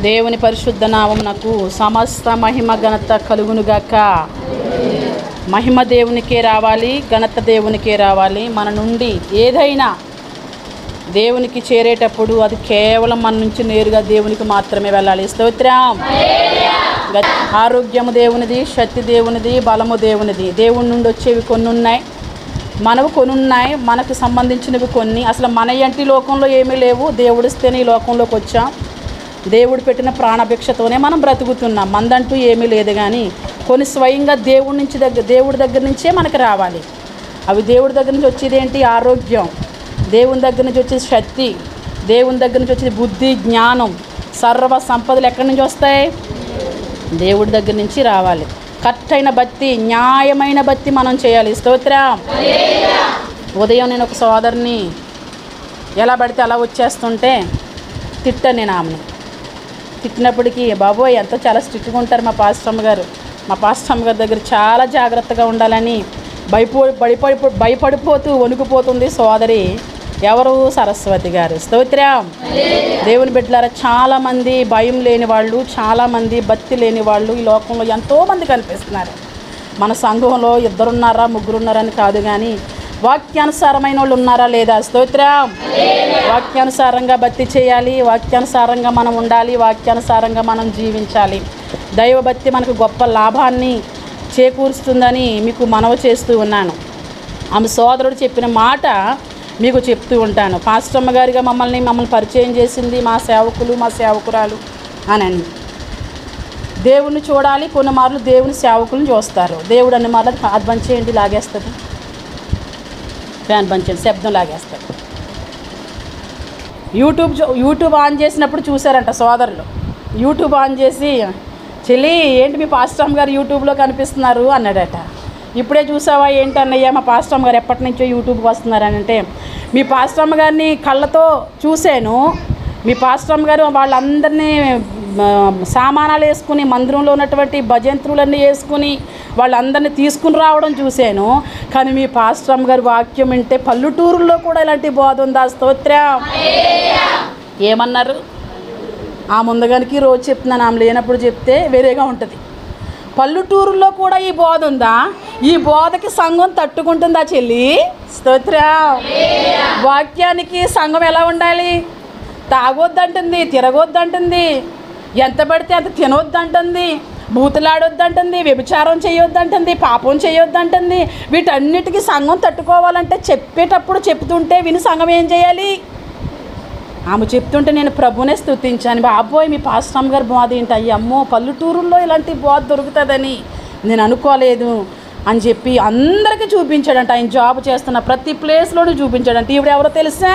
దేవుని పరిశుద్ధ నామమునకు సమస్త మహిమ ఘనత కలుగునుగాక. మహిమ దేవునికే రావాలి, ఘనత దేవునికే రావాలి. మన నుండి ఏదైనా దేవునికి చేరేటప్పుడు అది కేవలం మన నుంచి నేరుగా దేవునికి మాత్రమే వెళ్ళాలి. స్తోత్రం. ఆరోగ్యము దేవునిది, శక్తి దేవునిది, బలము దేవునిది. దేవుని నుండి వచ్చేవి కొన్ని ఉన్నాయి, మనవి కొన్ని ఉన్నాయి, మనకు సంబంధించినవి కొన్ని. అసలు మన ఇంటి లోకంలో ఏమీ లేవు, దేవుడిస్తేనే ఈ లోకంలోకి వచ్చాం. దేవుడు పెట్టిన ప్రాణభిక్షతోనే మనం బ్రతుకుతున్నాం. మందంటూ ఏమీ లేదు, కానీ కొన్ని స్వయంగా దేవుడి దగ్గర నుంచే మనకు రావాలి. అవి దేవుడి దగ్గర నుంచి వచ్చేది ఏంటి? ఆరోగ్యం. దేవుని దగ్గర నుంచి వచ్చేది శక్తి. దేవుని దగ్గర నుంచి వచ్చేది బుద్ధి, జ్ఞానం, సర్వ సంపదలు ఎక్కడి నుంచి వస్తాయి? దేవుడి దగ్గర నుంచి రావాలి. కరెక్ట్ అయిన భక్తి, న్యాయమైన భక్తి మనం చేయాలి. స్తోత్రం. ఉదయం నేను ఒక సోదరిని ఎలా పడితే అలా వచ్చేస్తుంటే తిట్టాను. నేను ఆమెను తిట్టినప్పటికీ, బాబోయ్ ఎంతో చాలా స్ట్రిక్ట్గా ఉంటారు మా పాస్టమ్మ గారు. మా పాస్టమ్మ గారి దగ్గర చాలా జాగ్రత్తగా ఉండాలని భయపడిపోతూ వణుకుపోతుంది సోదరి. ఎవరు? సరస్వతి గారు. స్తోత్రం. దేవుని బిడ్డలారా, చాలామంది భయం లేని వాళ్ళు, చాలామంది భక్తి లేని వాళ్ళు ఈ లోకంలో ఎంతోమంది కనిపిస్తున్నారు. మన సంఘంలో 2 ఉన్నారా 3 ఉన్నారని కాదు, కానీ వాక్యానుసారమైన వాళ్ళు ఉన్నారా లేదా? స్తోత్రం. వాక్యానుసారంగా భక్తి చేయాలి, వాక్యానుసారంగా మనం ఉండాలి, వాక్యానుసారంగా మనం జీవించాలి. దైవభక్తి మనకు గొప్ప లాభాన్ని చేకూరుస్తుందని మీకు మనవి చేస్తూ ఉన్నాను. ఆమె సోదరుడు చెప్పిన మాట మీకు చెప్తూ ఉంటాను. పాస్టమ్మ గారిగా మమ్మల్ని పరిచయం చేసింది మా సేవకులు, మా సేవకురాలు అని. దేవుణ్ణి చూడాలి, కొన్ని మార్లు దేవుని సేవకులను చూస్తారు. దేవుడు అన్ని మార్లు అది బంద్ చేయండి, లాగేస్తుంది, ఫ్యాన్ బంద్ చేయండి, శబ్దం లాగేస్తారు. యూట్యూబ్ ఆన్ చేసినప్పుడు చూశారంట సోదరులు. యూట్యూబ్ ఆన్ చేసి, చెల్లి ఏంటి మీ పాస్టమ్ గారు యూట్యూబ్లో కనిపిస్తున్నారు అన్నాడట. ఇప్పుడే చూసావా ఏంటి అన్నయ్య, మా పాస్టమ్ గారు ఎప్పటి నుంచో యూట్యూబ్కి వస్తున్నారని. అంటే మీ పాస్టమ్ గారిని కళ్ళతో చూశాను, మీ పాస్టమ్ గారు వాళ్ళందరినీ సామానాలు వేసుకుని మందిరంలో ఉన్నటువంటి భజంత్రులన్నీ వేసుకుని వాళ్ళందరినీ తీసుకుని రావడం చూశాను. కానీ మీ పాస్టమ్ గారు వాక్యం వింటే పల్లెటూరుల్లో కూడా ఇలాంటి బోధ ఉందా? స్తోత్రం. ఏమన్నారు? ఆ ముందుగానికి రోజు చెప్తున్నాను, ఆమె లేనప్పుడు చెప్తే వేరేగా ఉంటుంది. పల్లెటూరుల్లో కూడా ఈ బోధ ఉందా? ఈ బోధకి సంఘం తట్టుకుంటుందా చెల్లి? స్తోత్రం. వాక్యానికి సంఘం ఎలా ఉండాలి? తాగొద్దంటుంది, తిరగొద్దంటుంది, ఎంత పడితే అంత తినొద్దంటుంది, బూతులాడొద్దంటుంది, వ్యభిచారం చేయొద్దంటుంది, పాపం చేయొద్దంటుంది. వీటన్నిటికీ సంఘం తట్టుకోవాలంటే చెప్పేటప్పుడు చెప్తుంటే విని సంఘం ఏం చేయాలి? ఆమె చెప్తుంటే నేను ప్రభునే స్తుతించాను. బాబోయ్ మీ పాస్టమ్ గారు బోధ ఏంటి? అమ్మో పల్లెటూరుల్లో ఇలాంటి బోధ దొరుకుతుందని నేను అనుకోలేదు అని చెప్పి అందరికీ చూపించాడంట. ఆయన జాబ్ చేస్తున్న ప్రతి ప్లేస్లోనూ చూపించాడంట. ఈవిడ ఎవరో తెలుసా?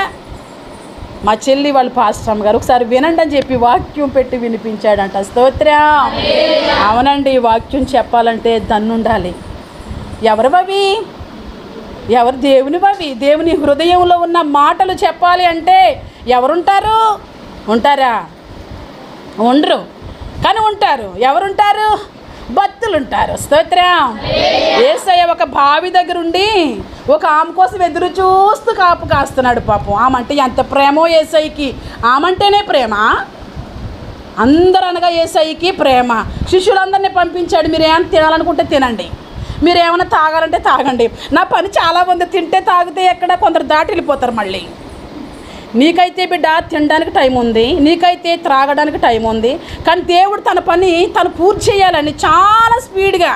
మా చెల్లి వాళ్ళ పాస్టమ్ గారు. ఒకసారి వినండి అని చెప్పి వాక్యం పెట్టి వినిపించాడంట. స్తోత్రం. అవునండి, వాక్యం చెప్పాలంటే దన్నుండాలి. ఎవరివవి? ఎవరు? దేవునివవి. దేవుని హృదయంలో ఉన్న మాటలు చెప్పాలి అంటే ఎవరుంటారు? ఉంటారా? ఉండరు, కానీ ఉంటారు. ఎవరుంటారు? భక్తులు ఉంటారు. స్తోత్రం. యేసయ్య ఒక బావి దగ్గర ఉండి ఒక ఆమె కోసం ఎదురు చూస్తూ కాపు కాస్తున్నాడు. పాపం ఆమె అంటే ఎంత ప్రేమో యేసయ్యకి. ఆమంటేనే ప్రేమ. అందరూ అనగా యేసయ్యకి ప్రేమ. శిష్యులందరినీ పంపించాడు, మీరు ఏమైనా తినాలనుకుంటే తినండి, మీరు ఏమైనా తాగాలంటే తాగండి. నా పని చాలా ఉంది, తింటే తాగితే ఎక్కడ కొందరు దాటి వెళ్ళిపోతారు. మళ్ళీ నీకైతే బిడ్డ తినడానికి టైం ఉంది, నీకైతే త్రాగడానికి టైం ఉంది, కానీ దేవుడు తన పని తను పూర్తి చేయాలని చాలా స్పీడ్గా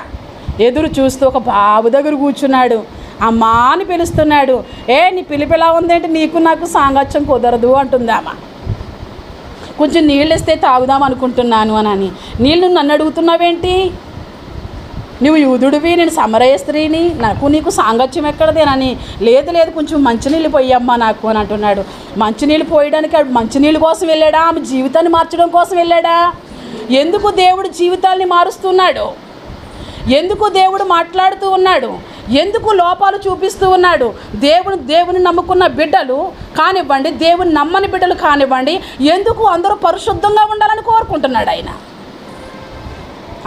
ఎదురు చూస్తూ ఒక బాబు దగ్గర కూర్చున్నాడు. అమ్మా అని పిలుస్తున్నాడు. నీ పిలుపు ఎలా ఉందేంటి? నీకు నాకు సాంగత్యం కుదరదు అంటుంది ఆమె. కొంచెం నీళ్ళు ఇస్తే తాగుదాం అనుకుంటున్నాను అని. నీళ్ళు నన్ను అడుగుతున్నావేంటి? నువ్వు యూదుడివి, నేను సమరయ స్త్రీని, నీకు సాంగత్యం ఎక్కడదేనని. లేదు కొంచెం మంచినీళ్ళు పోయమ్మా నాకు అని అంటున్నాడు. మంచినీళ్ళు పోయడానికి మంచినీళ్ళ కోసం వెళ్ళాడా? ఆమె జీవితాన్ని మార్చడం కోసం వెళ్ళాడా? ఎందుకు దేవుడు జీవితాల్ని మారుస్తున్నాడు? ఎందుకు దేవుడు మాట్లాడుతూ ఉన్నాడు? ఎందుకు లోపాలు చూపిస్తూ ఉన్నాడు? దేవుని నమ్ముకున్న బిడ్డలు కానివ్వండి, దేవుని నమ్మని బిడ్డలు కానివ్వండి, ఎందుకు అందరూ పరిశుద్ధంగా ఉండాలని కోరుకుంటున్నాడు ఆయన.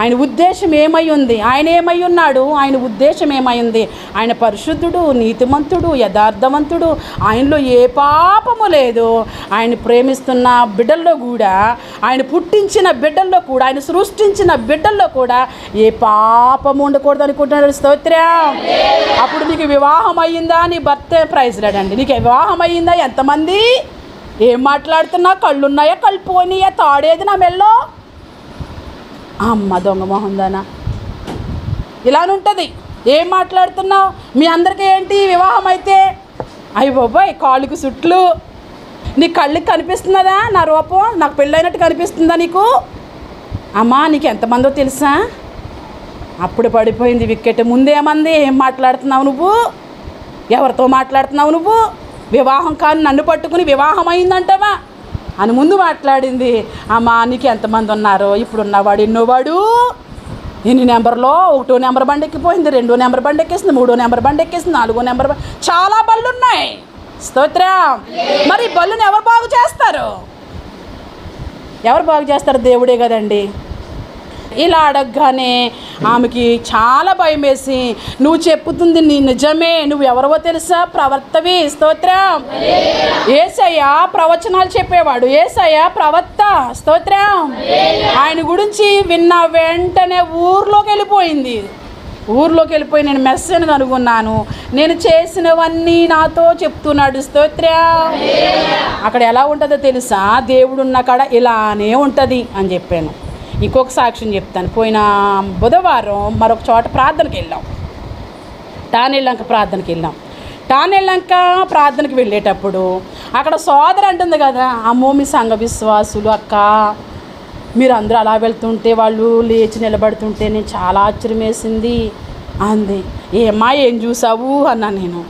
ఆయన ఉద్దేశం ఏమై ఉంది, ఆయన ఏమై ఉన్నాడు, ఆయన ఉద్దేశం ఏమై ఉంది. ఆయన పరిశుద్ధుడు, నీతిమంతుడు, యథార్థవంతుడు, ఆయనలో ఏ పాపము లేదు. ఆయన ప్రేమిస్తున్న బిడ్డల్లో కూడా, ఆయన పుట్టించిన బిడ్డల్లో కూడా, ఆయన సృష్టించిన బిడ్డల్లో కూడా ఏ పాపము ఉండకూడదు అనుకుంటున్నాడు. స్తోత్రం. అప్పుడు నీకు వివాహం అయ్యిందా? నీ భర్త ప్రైజ్ లేడండి. నీకు వివాహం అయ్యిందా? ఎంతమంది ఏం మాట్లాడుతున్నా? కళ్ళున్నాయా? కళ్ళు పోనీయా? తాడేది నా మెల్లో? అమ్మ దొంగ మొహందానా, ఇలానుంటుంది. ఏం మాట్లాడుతున్నావు? మీ అందరికీ ఏంటి వివాహం అయితే? అయ్యి బాబాయ్, కాళ్ళకు సుట్లు. నీ కళ్ళకి కనిపిస్తున్నదా నా రూపం? నాకు పెళ్ళైనట్టు కనిపిస్తుందా నీకు? అమ్మా, నీకు ఎంతమందో తెలుసా? అప్పుడు పడిపోయింది వికెట్. ముందేమంది? ఏం మాట్లాడుతున్నావు నువ్వు? ఎవరితో మాట్లాడుతున్నావు నువ్వు? వివాహం కానీ నన్ను పట్టుకుని వివాహం అయిందంటావా అని ముందు మాట్లాడింది. అమ్మా, నీకు ఎంతమంది ఉన్నారో? ఇప్పుడు ఉన్నవాడు ఎన్నోవాడు? ఎన్ని నెంబర్లో? 1వ నెంబర్ బండి ఎక్కిపోయింది, 2వ నెంబర్ బండి ఎక్కేసింది, 3వ నెంబర్ బండి ఎక్కేసింది, 4వ నెంబర్ బండి, చాలా బళ్ళు ఉన్నాయి. స్తోత్రం. మరి బళ్ళుని ఎవరు బాగు చేస్తారు? ఎవరు బాగు చేస్తారు? దేవుడే కదండి. ఇలా అడగగానే ఆమెకి చాలా భయం వేసి, నువ్వు చెప్పుతుంది నీ నిజమే, నువ్వు ఎవరవో తెలుసా? ప్రవక్తవి. స్తోత్రం. యేసయ్య ప్రవచనాలు చెప్పేవాడు, యేసయ్య ప్రవక్త. స్తోత్రం. ఆయన గురించి విన్న వెంటనే ఊర్లోకి వెళ్ళిపోయి నేను మెస్సేజ్ కనుగొన్నాను, నేను చేసినవన్నీ నాతో చెప్తున్నాడు. స్తోత్రం. అక్కడ ఎలా ఉంటుందో తెలుసా? దేవుడున్న కాడ ఇలానే ఉంటుంది అని చెప్పాను. ఇంకొక సాక్ష్యం చెప్తాను. పోయిన బుధవారం మరొక చోట ప్రార్థనకి వెళ్ళాం. టానెల్లంక ప్రార్థనకి వెళ్ళేటప్పుడు అక్కడ సోదరు అంటుంది కదా, అమ్మో మీ సంఘ విశ్వాసులు అక్క, మీరు అందరూ అలా వెళ్తుంటే వాళ్ళు లేచి నిలబడుతుంటే నేను చాలా ఆశ్చర్యం వేసింది అంది. ఏమ్మా ఏం చూసావు అన్నా నేను.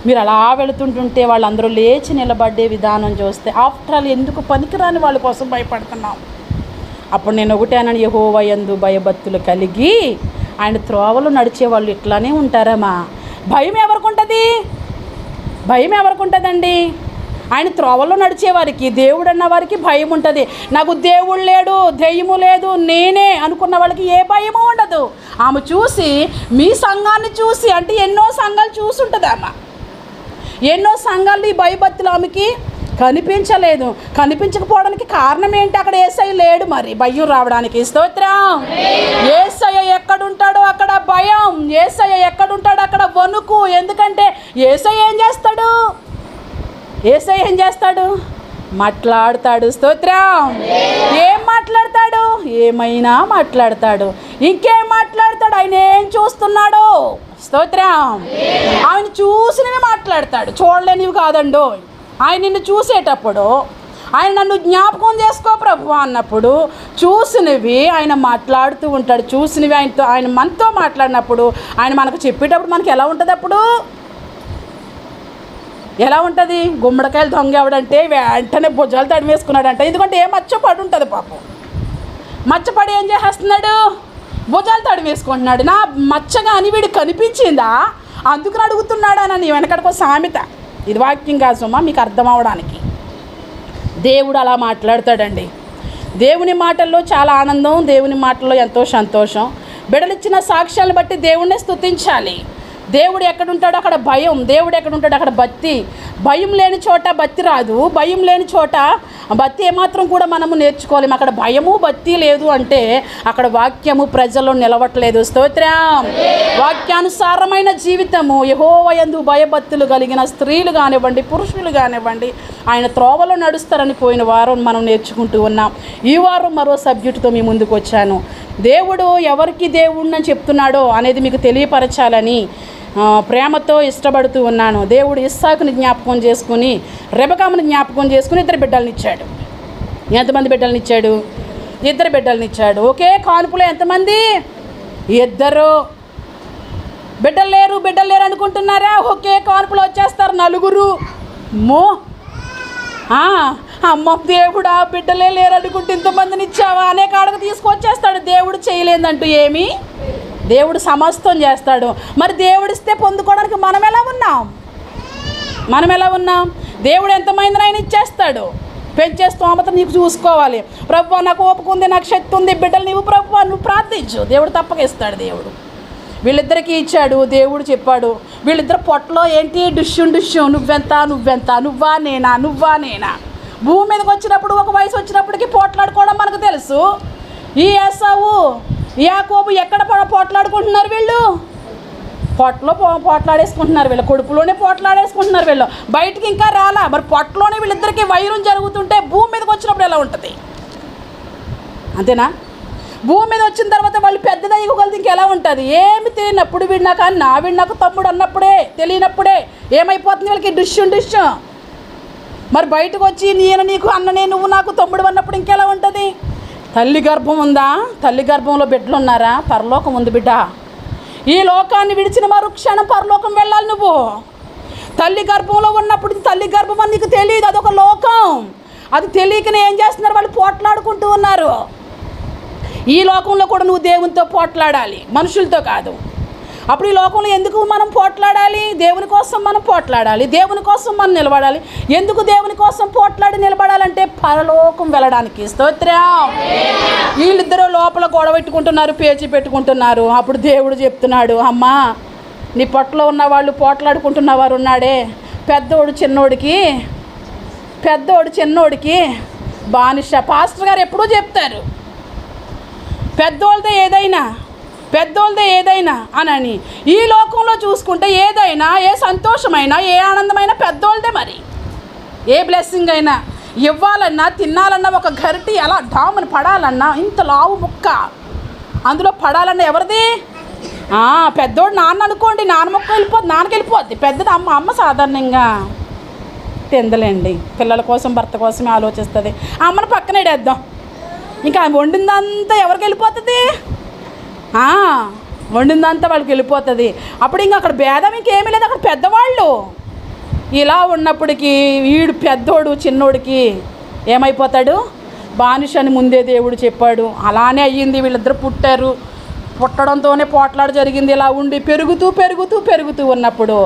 మీరు అలా వెళుతుంటుంటే వాళ్ళందరూ లేచి నిలబడే విధానం చూస్తే ఆఫ్టర్ ఆల్ ఎందుకు పనికిరాని వాళ్ళ కోసం భయపడుతున్నాం. అప్పుడు నేను ఒకటేనని, యెహోవా యందు భయభక్తులు కలిగి ఆయన త్రోవలు నడిచేవాళ్ళు ఇట్లానే ఉంటారమ్మా. భయం ఎవరికి ఉంటుందండి? ఆయన త్రోవల్లో నడిచేవారికి, దేవుడు అన్న వారికి భయం ఉంటుంది. నాకు దేవుడు లేడు, దెయ్యము లేదు, నేనే అనుకున్న వాళ్ళకి ఏ భయము ఉండదు. ఆమె చూసి, మీ సంఘాన్ని చూసి, అంటే ఎన్నో సంఘాలు చూసుంటుంది ఆమె. ఎన్నో సంఘాలు ఈ భయభక్తులు ఆమెకి కనిపించలేదు. కనిపించకపోవడానికి కారణం ఏంటి? అక్కడ యేసయ్య లేడు, మరి భయం రావడానికి. స్తోత్రం. యేసయ్య ఎక్కడుంటాడో అక్కడ భయం, యేసయ్య ఎక్కడుంటాడో అక్కడ వణుకు. ఎందుకంటే యేసయ్య ఏం చేస్తాడు? మాట్లాడతాడు. స్తోత్రం. ఏం మాట్లాడతాడు? ఏమైనా మాట్లాడతాడు. ఇంకేం మాట్లాడతాడు? ఆయన ఏం చూస్తున్నాడో. స్తోత్రం. ఆయన చూసినవి మాట్లాడతాడు, చూడలేనివి కాదండో. ఆయన నిన్ను చూసేటప్పుడు, ఆయన నన్ను జ్ఞాపకం చేసుకో ప్రభు అన్నప్పుడు చూసినవి ఆయన మాట్లాడుతూ ఉంటాడు. చూసినవి ఆయన మనతో మాట్లాడినప్పుడు, ఆయన మనకు చెప్పేటప్పుడు మనకి ఎలా ఉంటుంది? అప్పుడు ఎలా ఉంటుంది? గుమ్మడికాయలు దొంగ ఎవడంటే వెంటనే భుజాలు తడిమేసుకున్నాడంట. ఎందుకంటే ఏ మచ్చపడి ఉంటుంది పాపం. మచ్చపడి ఏం చేసేస్తున్నాడు? భుజాలు తడిమేసుకుంటున్నాడు. నా మచ్చగా అని వీడికి కనిపించిందా, అందుకని అడుగుతున్నాడని వెనకడికో సామెత. ఇది వాక్యం కాదు సుమా, మీకు అర్థం అవడానికి. దేవుడు అలా మాట్లాడతాడండి. దేవుని మాటల్లో చాలా ఆనందం, దేవుని మాటల్లో ఎంతో సంతోషం. బిడ్డలిచ్చిన సాక్ష్యాలను బట్టి దేవుణ్ణి స్తుతించాలి. దేవుడు ఎక్కడుంటాడో అక్కడ భయం, దేవుడు ఎక్కడుంటాడో అక్కడ భక్తి. భయం లేని చోట భక్తి రాదు, భయం లేని చోట భక్తి ఏమాత్రం కూడా మనము నేర్చుకోలేము. అక్కడ భయము భక్తి లేదు అంటే అక్కడ వాక్యము ప్రజల్లో నిలవట్లేదు. స్తోత్రం. వాక్యానుసారమైన జీవితము, యెహోవా యందు భయభక్తులు కలిగిన స్త్రీలు కానివ్వండి, పురుషులు కానివ్వండి, ఆయన త్రోవలో నడుస్తారని పోయిన వారం మనం నేర్చుకుంటూ ఉన్నాం. ఈ వారం మరో సబ్జెక్టుతో మీ ముందుకు వచ్చాను. దేవుడు ఎవరికి దేవుడిని చెప్తున్నాడో అనేది మీకు తెలియపరచాలని ప్రేమతో ఇష్టపడుతూ ఉన్నాను. దేవుడు ఇస్సాకుని జ్ఞాపకం చేసుకుని, రెబెకాను జ్ఞాపకం చేసుకుని 2 బిడ్డలను ఇచ్చాడు. ఎంతమంది బిడ్డలను ఇచ్చాడు? 2 బిడ్డలను ఇచ్చాడు. ఒకే కానుపులో ఎంతమంది? 2. బిడ్డలు లేరు అనుకుంటున్నారా? ఒకే కానుపులో వచ్చేస్తారు 4. అమ్మ దేవుడా, బిడ్డలే లేరు అనుకుంటే ఇంతమందిని ఇచ్చావా అనే కాడకు తీసుకొచ్చేస్తాడు. దేవుడు చేయలేదంటూ ఏమి? దేవుడు సమస్తం చేస్తాడు. మరి దేవుడిస్తే పొందుకోవడానికి మనం ఎలా ఉన్నాం? దేవుడు ఎంతమందిని ఆయన ఇచ్చేస్తాడు. పెంచే స్తోమత నీకు చూసుకోవాలి. ప్రభువా నాకు ఓపిక ఉంది, నాకు శక్తి ఉంది, బిడ్డలు నీవు ప్రభువా నువ్వు ప్రార్థించు, దేవుడు తప్పక ఇస్తాడు. దేవుడు వీళ్ళిద్దరికీ ఇచ్చాడు. దేవుడు చెప్పాడు వీళ్ళిద్దరు పొట్టలో ఏంటి డుష్యం నువ్వెంత నువ్వా నేనా. భూమి మీదకి వచ్చినప్పుడు ఒక వయసు వచ్చినప్పటికీ పోట్లాడుకోవడం మనకు తెలుసు. ఈ ఏసావు యాకోబు ఎక్కడ పోట్లాడుకుంటున్నారు? వీళ్ళు పొట్టలో పోట్లాడేసుకుంటున్నారు, వీళ్ళ కొడుపులోనే పోట్లాడేసుకుంటున్నారు. వీళ్ళు బయటికి ఇంకా రాలా. మరి పొట్టలోనే వీళ్ళిద్దరికీ వైరం జరుగుతుంటే భూమి మీదకి వచ్చినప్పుడు ఎలా ఉంటుంది? అంతేనా? భూమి మీద వచ్చిన తర్వాత వాళ్ళు పెద్దదయ్యగలిగితే ఇంకెలా ఉంటుంది? ఏమి తెలియనప్పుడు వీడు నాకు తమ్ముడు అన్నప్పుడే, తెలియనప్పుడే ఏమైపోతుంది వీళ్ళకి? డుష్యం. మరి బయటకు వచ్చి నేను నీకు అన్ననే, నువ్వు నాకు తమ్ముడు అన్నప్పుడు ఇంకెలా ఉంటుంది? తల్లి గర్భం ఉందా? తల్లి గర్భంలో బిడ్డలు ఉన్నారా? పరలోకం ఉంది బిడ్డ. ఈ లోకాన్ని విడిచిన మరుక్షణం పరలోకం వెళ్ళాలి నువ్వు. తల్లి గర్భంలో ఉన్నప్పుడు తల్లి గర్భం అని నీకు తెలియదు, అదొక లోకం. అది తెలియకనే ఏం చేస్తున్నారు? వాళ్ళు పోట్లాడుకుంటూ ఉన్నారు. ఈ లోకంలో కూడా నువ్వు దేవునితో పోట్లాడాలి, మనుషులతో కాదు. అప్పుడు ఈ లోకంలో ఎందుకు మనం పోట్లాడాలి? దేవుని కోసం మనం పోట్లాడాలి, దేవుని కోసం మనం నిలబడాలి. ఎందుకు దేవుని కోసం పోట్లాడి నిలబడాలంటే పరలోకం వెళ్ళడానికి. స్తోత్రం. వీళ్ళిద్దరూ లోపల గొడవ పెట్టుకుంటున్నారు, పేచీ పెట్టుకుంటున్నారు. అప్పుడు దేవుడు చెప్తున్నాడు, అమ్మా నీ పొట్టలో ఉన్న వాళ్ళు పోట్లాడుకుంటున్నవారు ఉన్నాడే, పెద్దోడు చిన్నోడికి బానిస. పాస్టర్ గారు ఎప్పుడూ చెప్తారు పెద్దోళ్ళదే ఏదైనా అని. ఈ లోకంలో చూసుకుంటే ఏదైనా, ఏ సంతోషమైనా, ఏ ఆనందమైనా పెద్దోళ్ళదే. మరి ఏ బ్లెస్సింగ్ అయినా ఇవ్వాలన్నా, తినాలన్నా, ఒక గరిటి ఎలా డామని పడాలన్నా, ఇంత లావు ముక్క అందులో పడాలన్నా ఎవరిది? పెద్దోడు నాన్న అనుకోండి, నాన్నకి వెళ్ళిపోద్ది. పెద్దది అమ్మ సాధారణంగా తిందలేండి, పిల్లల కోసం భర్త కోసమే ఆలోచిస్తుంది. అమ్మను పక్కన ఇడేద్దాం, ఇంకా వండిందంతా ఎవరికి వెళ్ళిపోతుంది? వండిందంతా వాళ్ళకి వెళ్ళిపోతుంది. అప్పుడు ఇంకా అక్కడ భేదం ఇంకేమీ లేదు, అక్కడ పెద్దవాళ్ళు. ఇలా ఉన్నప్పటికీ వీడు పెద్దోడు చిన్నోడికి ఏమైపోతాడు? బానిస అని ముందే దేవుడు చెప్పాడు. అలానే అయ్యింది. వీళ్ళిద్దరు పుట్టడంతోనే పోట్లాడు జరిగింది. ఇలా ఉండి పెరుగుతూ ఉన్నప్పుడు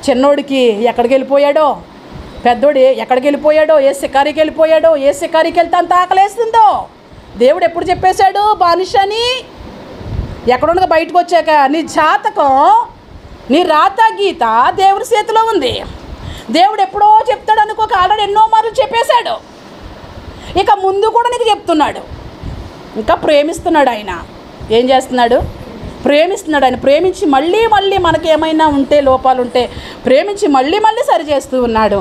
చిన్నోడికి ఎక్కడికి వెళ్ళిపోయాడో, పెద్దోడు ఎక్కడికి వెళ్ళిపోయాడో, ఏ షికారికి వెళ్ళిపోయాడో, ఏ షికారికి వెళ్తే అంత ఆకలేస్తుందో దేవుడు ఎప్పుడు చెప్పేశాడు? బానిస అని. ఎక్కడుండగా బయటకు వచ్చాక నీ జాతకం, నీ రాత గీత దేవుడి చేతిలో ఉంది. దేవుడు ఎప్పుడో చెప్తాడు అనుకోక ఆల్రెడీ ఎన్నో మార్లు చెప్పేశాడు. ఇక ముందు కూడా నీకు చెప్తున్నాడు. ఇంకా ప్రేమిస్తున్నాడు ఆయన. ఏం చేస్తున్నాడు? ప్రేమిస్తున్నాడు ఆయన. ప్రేమించి మళ్ళీ మనకి ఏమైనా ఉంటే, లోపాలు ఉంటే ప్రేమించి మళ్ళీ సరి చేస్తూ ఉన్నాడు.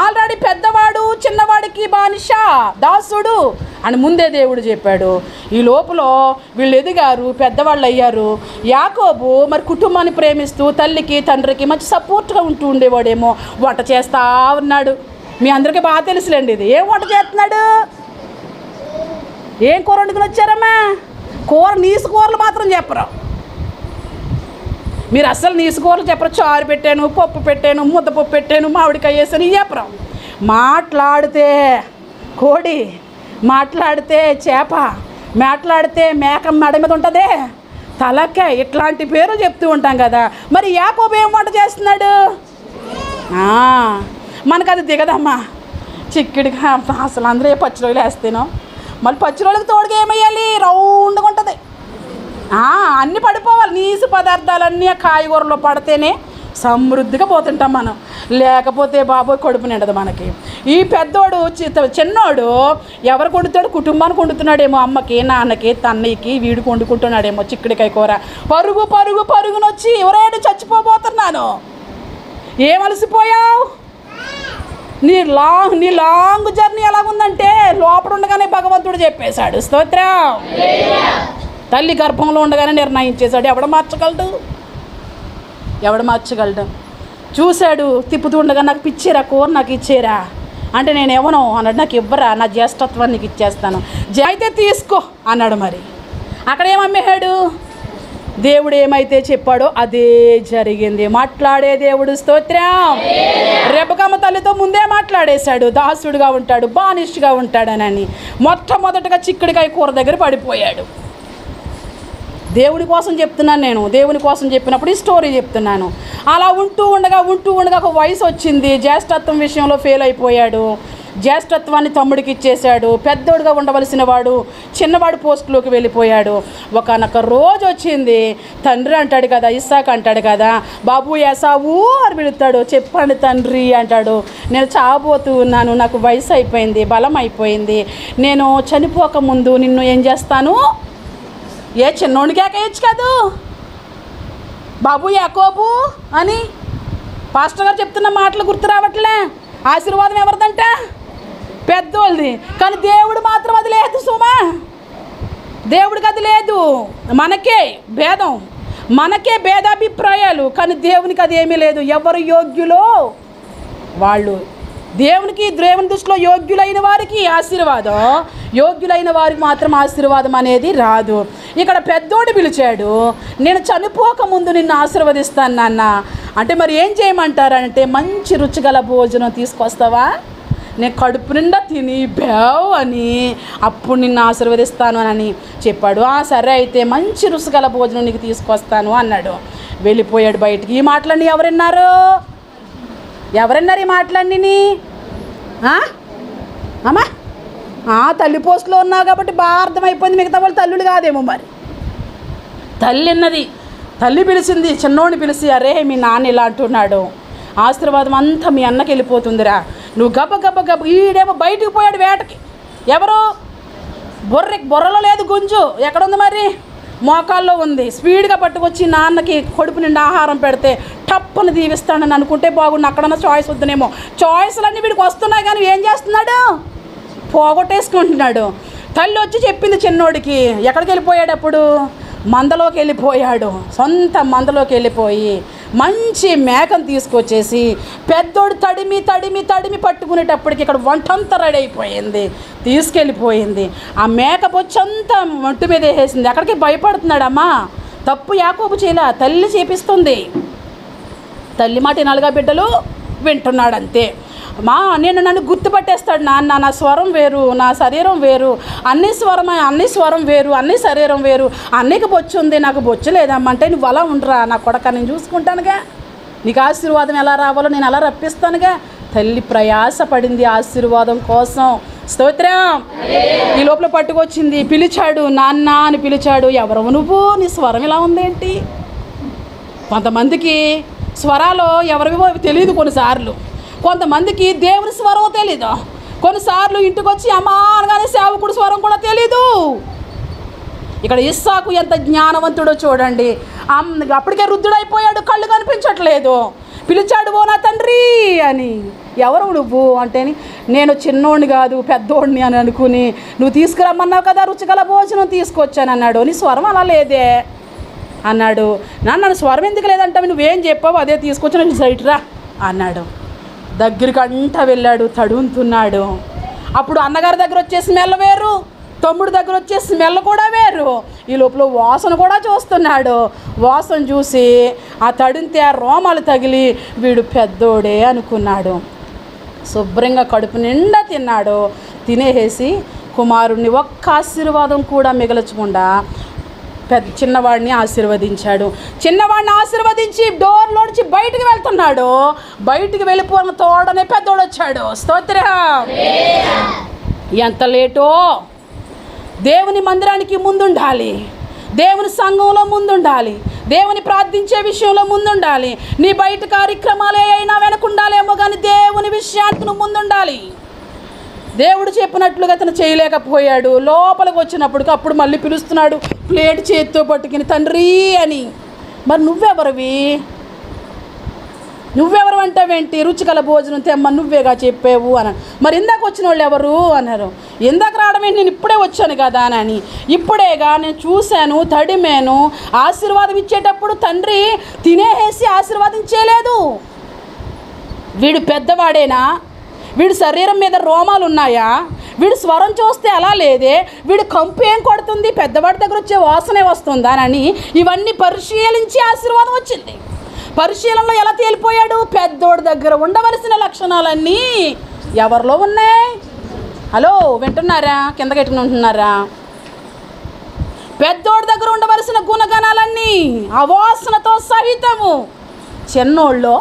ఆల్రెడీ పెద్దవాడు చిన్నవాడికి బానిస, దాసుడు అని ముందే దేవుడు చెప్పాడు. ఈ లోపల వీళ్ళు ఎదిగారు, పెద్దవాళ్ళు అయ్యారు. యాకోబు మరి కుటుంబాన్ని ప్రేమిస్తూ తల్లికి తండ్రికి మంచి సపోర్ట్గా ఉంటూ ఉండేవాడేమో. వంట చేస్తూ ఉన్నాడు. మీ అందరికీ బాగా తెలుసులేండి ఇది. ఏం వంట చేస్తున్నాడు? ఏం కూర వండుకుని వచ్చారమ్మా? నీసు కూరలు మాత్రం చెప్పరు మీరు. అస్సలు నీసు కూరలు చెప్పరు. చారు పెట్టాను, పప్పు పెట్టాను, ముద్దపప్పు పెట్టాను, మామిడికాయ వేసాను, ఇవి చెప్పరు. మాట్లాడితే కోడి, మాట్లాడితే చేప, మాట్లాడితే మేక మెడ మీద ఉంటుందే తలకాయ, ఇట్లాంటి పేరు చెప్తూ ఉంటాం కదా. మరి యాకోబు ఏం వంట చేస్తున్నాడు? మనకు అది దిగదమ్మా. చిక్కిడిగా అసలు అందరూ పచ్చిరొయ్యలు వేస్తేనో, మళ్ళీ పచ్చిరొయ్యలకు తోడుగా ఏమయ్యాలి? రౌండ్గా ఉంటుంది. అన్నీ పడిపోవాలి. నీసు పదార్థాలన్నీ కాయగూరలో పడితేనే సమృద్ధిగా పోతుంటాం మనం. లేకపోతే బాబోయ్ కడుపు నిండదు మనకి. ఈ పెద్దోడు చిన్నోడు ఎవరికి వండుతాడు? కుటుంబానికి వండుతున్నాడేమో, అమ్మకి నాన్నకి తన్నయ్యకి వీడికి వండుకుంటున్నాడేమో చిక్కుడికాయ కూర. పరుగునొచ్చి ఎవరైనా చచ్చిపోబోతున్నాను. ఏం అలసిపోయావు? నీ లాంగ్ జర్నీ ఎలాగుందంటే లోపల ఉండగానే భగవంతుడు చెప్పేశాడు. స్తోత్రం. తల్లి గర్భంలో ఉండగానే నిర్ణయించేశాడు. ఎవడు మార్చగలడు? చూశాడు, తిప్పుతూ ఉండగా నాకు పిచ్చేరా కూర, నాకు ఇచ్చేరా అంటే నేను ఎవనో అన్నాడు. నాకు ఇవ్వరా, నా జ్యేష్ఠత్వాన్ని నీకు ఇచ్చేస్తాను, అయితే తీసుకో అన్నాడు. మరి అక్కడ ఏమమ్మేశాడు? దేవుడు ఏమైతే చెప్పాడో అదే జరిగింది. మాట్లాడే దేవుడు. స్తోత్రం. రెబెక్కమ్మ తల్లితో ముందే మాట్లాడేశాడు. దాసుడుగా ఉంటాడు, బానిష్గా ఉంటాడనని. మొట్టమొదటగా చిక్కుడికాయ కూర దగ్గర పడిపోయాడు. దేవుని కోసం చెప్తున్నాను నేను. దేవుని కోసం చెప్పినప్పుడు ఈ స్టోరీ చెప్తున్నాను. అలా ఉంటూ ఉండగా ఒక వయసు వచ్చింది. జ్యేష్ఠత్వం విషయంలో ఫెయిల్ అయిపోయాడు. జ్యేష్ఠత్వాన్ని తమ్ముడికి ఇచ్చేశాడు. పెద్దోడుగా ఉండవలసిన వాడు చిన్నవాడు పోస్టులోకి వెళ్ళిపోయాడు. ఒకనొక రోజు వచ్చింది, తండ్రి అంటాడు కదా, ఇస్సాకు అంటాడు కదా, బాబు ఏసావు అని పిలుస్తాడు. చెప్పండి తండ్రి అంటాడు. నేను చావబోతూ ఉన్నాను, నాకు వయసు అయిపోయింది, బలం అయిపోయింది, నేను చనిపోకముందు నిన్ను ఏం చేస్తాను? ఏ చిన్నోడికి ఏకేయచ్చు కాదు, బాబు యాకోబు అని పాస్టర్ గారు చెప్తున్న మాటలు గుర్తు రావట్లే. ఆశీర్వాదం ఎవరిదంట? పెద్దోళ్ళది. కానీ దేవుడు మాత్రం అది లేదు సుమా, దేవుడికి అది లేదు. మనకే భేదం, మనకే భేదాభిప్రాయాలు, కానీ దేవునికి అది ఏమీ లేదు. ఎవరు యోగ్యులో వాళ్ళు, దేవుని దృష్టిలో యోగ్యులైన వారికి ఆశీర్వాదం, యోగ్యులైన వారికి మాత్రం ఆశీర్వాదం అనేది రాదు. ఇక్కడ పెద్దోడు పిలిచాడు, నేను చనిపోకముందు నిన్ను ఆశీర్వదిస్తాను నాన్న అంటే మరి ఏం చేయమంటారంటే, మంచి రుచిగల భోజనం తీసుకొస్తావా, నేను కడుపు నిండా తిని బేవ్ అని అప్పుడు నిన్ను ఆశీర్వదిస్తాను అని చెప్పాడు. సరే అయితే మంచి రుచిగల భోజనం నీకు తీసుకొస్తాను అన్నాడు. వెళ్ళిపోయాడు బయటికి. ఈ మాటలన్నీ ఎవరున్నారు? ఎవరన్నారు ఈ మాటలన్నీ? అమ్మా తల్లి పోస్టులో ఉన్నావు కాబట్టి బాగా అర్థమైపోయింది, మిగతా వాళ్ళు తల్లులు కాదేమో. మరి తల్లి అన్నది, తల్లి పిలిచింది చిన్నోడిని పిలిచి, అరే మీ నాన్న ఇలా అంటున్నాడు, ఆశీర్వాదం అంతా మీ అన్నకి వెళ్ళిపోతుందిరా, నువ్వు గబ్బ గబ్బ గబ్బ. ఈడేమో బయటికి పోయాడు వేటకి. ఎవరు? బొర్రలో లేదు గుంజు, ఎక్కడుంది మరి? మోకాల్లో ఉంది. స్పీడ్గా పట్టుకొచ్చి నాన్నకి కడుపు నిండా ఆహారం పెడితే టప్పని దీవిస్తాడని అనుకుంటే బాగుండు. అక్కడన్నా చాయిస్ వద్దునేమో. చాయిస్లన్నీ వీడికి వస్తున్నాయి, కానీ ఏం చేస్తున్నాడు? పోగొట్టేసుకుంటున్నాడు. తల్లి వచ్చి చెప్పింది చిన్నోడికి. ఎక్కడికి వెళ్ళిపోయాడు అప్పుడు? మందలోకి వెళ్ళిపోయాడు. సొంత మందలోకి వెళ్ళిపోయి మంచి మేకను తీసుకొచ్చేసి పెద్దోడు తడిమి తడిమి తడిమి పట్టుకునేటప్పటికి ఇక్కడ వంటంతా రెడీ అయిపోయింది, తీసుకెళ్ళిపోయింది. ఆ మేక బొచ్చంతా ఒంటి మీద వేసేసింది. అక్కడికి భయపడుతున్నాడమ్మా. తప్పు యాకోబు చేయలే, తల్లి చేపిస్తుంది. తల్లి మాట నలుగా బిడ్డలు వింటున్నాడు అంతే. నన్ను గుర్తుపట్టేస్తాడు నాన్న, నా స్వరం వేరు, నా శరీరం వేరు, అన్ని స్వరం వేరు, అన్ని శరీరం వేరు. అన్నికి బొచ్చు ఉంది, నాకు బొచ్చు లేదమ్మా అంటే, నువ్వు అలా ఉండరా నా కొడక, నేను చూసుకుంటానుగా, నీకు ఆశీర్వాదం ఎలా రావాలో నేను అలా రప్పిస్తానుగా. తల్లి ప్రయాసపడింది ఆశీర్వాదం కోసం. స్తోత్రం. ఈ లోపల పట్టుకొచ్చింది, పిలిచాడు, నాన్న అని పిలిచాడు. ఎవరు నువ్వు? నీ స్వరం ఇలా ఉందేంటి? కొంతమందికి స్వరాలు ఎవరివో తెలియదు, కొన్నిసార్లు కొంతమందికి దేవుని స్వరం తెలీదు. కొన్నిసార్లు ఇంటికి వచ్చి అమ్మా అనగానే సేవకుడు స్వరం కూడా తెలీదు. ఇక్కడ ఇస్సాకు ఎంత జ్ఞానవంతుడో చూడండి. అప్పటికే వృద్ధుడైపోయాడు, కళ్ళు కనిపించట్లేదు. పిలిచాడు, ఓ నా తండ్రి అని. ఎవరు నువ్వు అంటేని, నేను చిన్నోడిని కాదు పెద్దోడిని అని అనుకుని, నువ్వు తీసుకురమ్మన్నావు కదా రుచిగల భోజనం తీసుకొచ్చాను అన్నాడు. నీ స్వరం అలా లేదే అన్నాడు. నన్ను స్వరం ఎందుకు లేదంటావు, నువ్వేం చెప్పావు అదే తీసుకొచ్చి నేను సైట్రా అన్నాడు. దగ్గరికి అంటా వెళ్ళాడు, తడుముతున్నాడు. అప్పుడు అన్నగారి దగ్గర వచ్చే స్మెల్ వేరు, తమ్ముడు దగ్గర వచ్చే స్మెల్ కూడా వేరు. ఈ లోపల వాసన కూడా చూస్తున్నాడు. వాసన చూసి ఆ తడితే ఆ రోమాలు తగిలి వీడు పెద్దోడే అనుకున్నాడు. శుభ్రంగా కడుపు నిండా తిన్నాడు. తినేసి కుమారుడిని ఒక్క ఆశీర్వాదం కూడా మిగల్చకుండా చిన్నవాడిని ఆశీర్వదించాడు. చిన్నవాడిని ఆశీర్వదించి డోర్లోంచి బయటికి వెళ్తున్నాడు. బయటికి వెళ్ళిపోయిన తోడనే పెద్దోడు వచ్చాడు. స్తోత్రం. ఎంత లేటో. దేవుని మందిరానికి ముందుండాలి, దేవుని సంఘంలో ముందుండాలి, దేవుని ప్రార్థించే విషయంలో ముందుండాలి. నీ బయట కార్యక్రమాలే అయినా వెనకుండాలేమో, కానీ దేవుని విషయానికి నువ్వు ముందుండాలి. దేవుడు చెప్పినట్లుగా అతను చేయలేకపోయాడు. లోపలికి వచ్చినప్పుడు అప్పుడు మళ్ళీ పిలుస్తున్నాడు, ప్లేట్ చేతితో పట్టుకుని తండ్రి అని. మరి నువ్వెవరు అంటావేంటి? రుచిగల భోజనం తెమ్మ నువ్వేగా చెప్పావు అని. మరి ఇందాక వచ్చిన వాళ్ళు ఎవరు అన్నారు. ఇందాక రావడం ఏంటి, నేను ఇప్పుడే వచ్చాను కదా అని. ఇప్పుడేగా నేను చూశాను, తడిమేను. ఆశీర్వాదం ఇచ్చేటప్పుడు తండ్రి తినేసి ఆశీర్వాదించేలేదు. వీడు పెద్దవాడేనా? వీడి శరీరం మీద రోమాలు ఉన్నాయా? వీడు స్వరం చూస్తే అలా లేదే, వీడు కంపు ఏం కొడుతుంది, పెద్దవాడి దగ్గర వచ్చే వాసనే వస్తుందా అని ఇవన్నీ పరిశీలించి ఆశీర్వాదం వచ్చింది. పరిశీలనలో ఎలా తేలిపోయాడు? పెద్దోడి దగ్గర ఉండవలసిన లక్షణాలన్నీ ఎవరిలో ఉన్నాయి? హలో వింటున్నారా? కింద కట్టుకుని ఉంటున్నారా? పెద్దోడి దగ్గర ఉండవలసిన గుణగణాలన్నీ ఆ వాసనతో సహితము చిన్నోళ్ళలో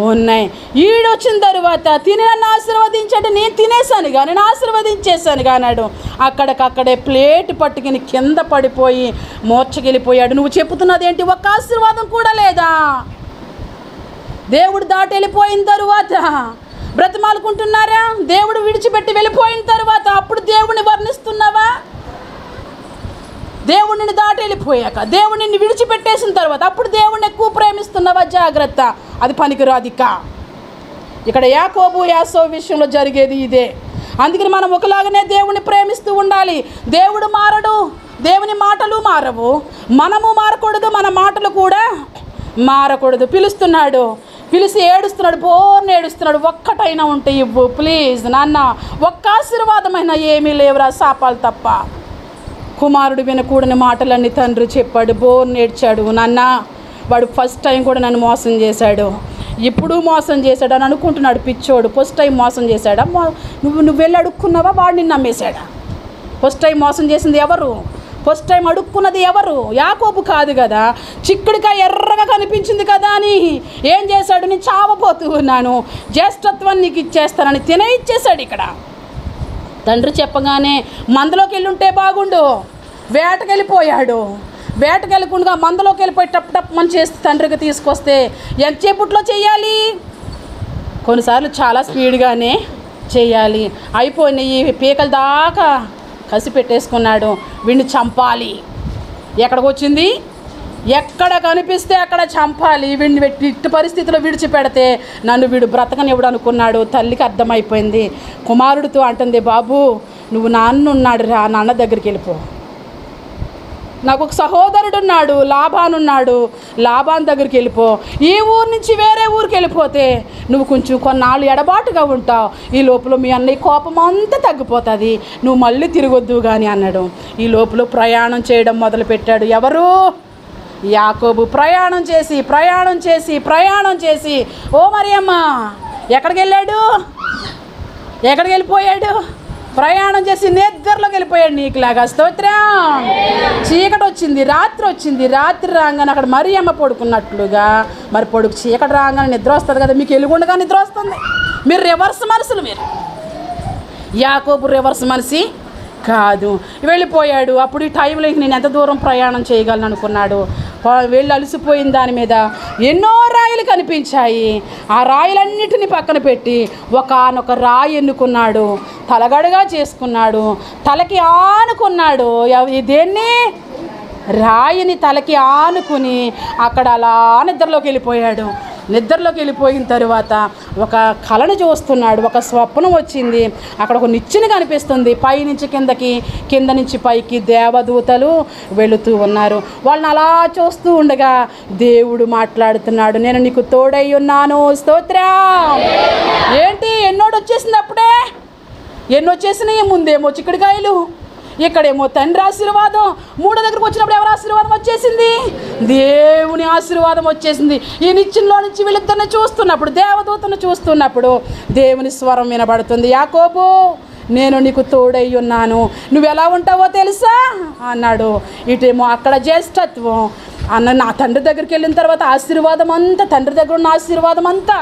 ఉన్నాయి. ఈడొచ్చిన తర్వాత తిని నన్ను ఆశీర్వదించంటే నేను తినేసానుగా, నేను ఆశీర్వదించేసానుగా అన్నాడు. అక్కడికక్కడే ప్లేట్ పట్టుకుని కింద పడిపోయి మూర్ఛకెళ్ళిపోయాడు. నువ్వు చెప్పుతున్నది ఏంటి? ఒక్క ఆశీర్వాదం కూడా లేదా? దేవుడు దాటి వెళ్ళిపోయిన తరువాత బ్రతిమాలుకుంటున్నారా? దేవుడు విడిచిపెట్టి వెళ్ళిపోయిన తర్వాత అప్పుడు దేవుడిని వర్ణిస్తున్నావా? దేవుడిని దాటి వెళ్ళిపోయాక, దేవుడిని విడిచిపెట్టేసిన తర్వాత అప్పుడు దేవుడిని ఎక్కువ ప్రేమిస్తున్నావా? జాగ్రత్త, అది పనికిరాదిక. ఇక్కడ యాకోబు యాసోబు విషయంలో జరిగేది ఇదే. అందుకని మనం ఒకలాగానే దేవుడిని ప్రేమిస్తూ ఉండాలి. దేవుడు మారడు, దేవుని మాటలు మారవు, మనము మారకూడదు, మన మాటలు కూడా మారకూడదు. పిలుస్తున్నాడు, పిలిచి ఏడుస్తున్నాడు, బోర్ని ఏడుస్తున్నాడు. ఒక్కటైనా ఉంటే ఇవ్వు ప్లీజ్ నాన్న, ఒక్క ఆశీర్వాదమైనా ఏమీ లేవురా, శాపాలు తప్ప. కుమారుడు వినకూడని మాటలన్నీ తండ్రి చెప్పాడు, బోర్ని ఏడ్చాడు. నాన్న వాడు ఫస్ట్ టైం కూడా నన్ను మోసం చేశాడు, ఇప్పుడు మోసం చేశాడు అని అనుకుంటున్నాడు పిచ్చోడు. ఫస్ట్ టైం మోసం చేశాడా? నువ్వు వెళ్ళి అడుక్కున్నావా? వాడు నిన్ను నమ్మేశాడా? ఫస్ట్ టైం మోసం చేసింది ఎవరు? ఫస్ట్ టైం అడుక్కున్నది ఎవరు? యాకోబు కాదు కదా. చిక్కుడికాయ ఎర్రగా కనిపించింది కదా అని ఏం చేశాడు? నేను చావపోతూ ఉన్నాను, జ్యేష్ఠత్వాన్ని నీకు ఇచ్చేస్తానని తినే ఇచ్చేశాడు. ఇక్కడ తండ్రి చెప్పగానే మందలోకి వెళ్ళుంటే బాగుండు, వేటకెళ్ళిపోయాడు. వేటకెళ్ళకుండా మందలోకి వెళ్ళిపోయి టప్ మనం చేస్తే తండ్రికి తీసుకొస్తే ఎంతసేపట్లో చేయాలి? కొన్నిసార్లు చాలా స్పీడ్గానే చేయాలి. అయిపోయినాయి, పీకల దాకా కసి పెట్టేసుకున్నాడు. వీడిని చంపాలి. ఎక్కడికి వచ్చింది? ఎక్కడ కనిపిస్తే అక్కడ చంపాలి. వీడిని ఇట్టి పరిస్థితిలో విడిచిపెడితే నన్ను వీడు బ్రతకనివ్వడు అనుకున్నాడు. తల్లికి అర్థమైపోయింది. కుమారుడితో అంటుంది, బాబు నువ్వు నాన్న ఉన్నాడు రా, నాన్న దగ్గరికి వెళ్ళిపో. నాకు ఒక సహోదరుడు ఉన్నాడు, లాభాన్ ఉన్నాడు, లాభాన్ దగ్గరికి వెళ్ళిపో. ఈ ఊరు నుంచి వేరే ఊరికి వెళ్ళిపోతే నువ్వు కొంచెం కొన్నాళ్ళు ఎడబాటుగా ఉంటావు. ఈ లోపల మీ అన్నయ్య కోపం అంతా తగ్గిపోతుంది, నువ్వు మళ్ళీ తిరగొద్దు కానీ అన్నాడు. ఈ లోపల ప్రయాణం చేయడం మొదలుపెట్టాడు. ఎవరు? యాకోబు. ప్రయాణం చేసి ఓ మరియమ్మ ఎక్కడికి వెళ్ళాడు? ఎక్కడికి వెళ్ళిపోయాడు? ప్రయాణం చేసి నిద్రలోకి వెళ్ళిపోయాడు. నీకులాగా. స్తోత్రం. చీకటి వచ్చింది, రాత్రి వచ్చింది. రాత్రి రాగానే అక్కడ మరియమ్మ పడుకున్నట్లుగా, మరి చీకటి రాగానే నిద్ర వస్తుంది కదా. మీకు ఎలుగుండగా నిద్ర వస్తుంది. మీరు రివర్స్ మనసులు. మీరు యాకోబు రివర్స్ మనిషి కాదు. వెళ్ళిపోయాడు. అప్పుడు ఈ టైంలో నేను ఎంత దూరం ప్రయాణం చేయగలను అనుకున్నాడు. వెళ్ళి అలసిపోయిన దాని మీద ఎన్నో రాయిలు కనిపించాయి. ఆ రాయిలన్నిటిని పక్కన పెట్టి ఒకానొక రాయి ఎన్నుకున్నాడు, తలగడగా చేసుకున్నాడు, తలకి ఆనుకున్నాడు. దేన్ని? రాయిని తలకి ఆనుకుని అక్కడ అలా నిద్రలోకి వెళ్ళిపోయాడు. నిద్రలోకి వెళ్ళిపోయిన తర్వాత ఒక కళను చూస్తున్నాడు. ఒక స్వప్నం వచ్చింది. అక్కడ ఒక నిచ్చెన కనిపిస్తుంది. పైనుంచి కిందకి, కింద నుంచి పైకి దేవదూతలు వెళుతూ ఉన్నారు. వాళ్ళని అలా చూస్తూ ఉండగా దేవుడు మాట్లాడుతున్నాడు, నేను నీకు తోడై ఉన్నాను. స్తోత్రం. ఏంటి? ఎన్నోడు వచ్చేసింది అప్పుడే. ఎన్నొచ్చేసినాయి? ముందేమో చిక్కుడుకాయలు, ఇక్కడేమో తండ్రి ఆశీర్వాదం. మూడో దగ్గరకు వచ్చినప్పుడు ఎవరు ఆశీర్వాదం వచ్చేసింది? దేవుని ఆశీర్వాదం వచ్చేసింది. ఈ నిచ్చెనలో నుంచి వీళ్ళిద్దరిని చూస్తున్నప్పుడు, దేవదూతను చూస్తున్నప్పుడు దేవుని స్వరం వినబడుతుంది. యాకోబు నేను నీకు తోడై ఉన్నాను, నువ్వు ఎలా ఉంటావో తెలుసా అన్నాడు. ఇటేమో అక్కడ జ్యేష్ఠత్వం అన్న. నా తండ్రి దగ్గరికి వెళ్ళిన తర్వాత ఆశీర్వాదం అంతా, తండ్రి దగ్గర ఉన్న ఆశీర్వాదం అంతా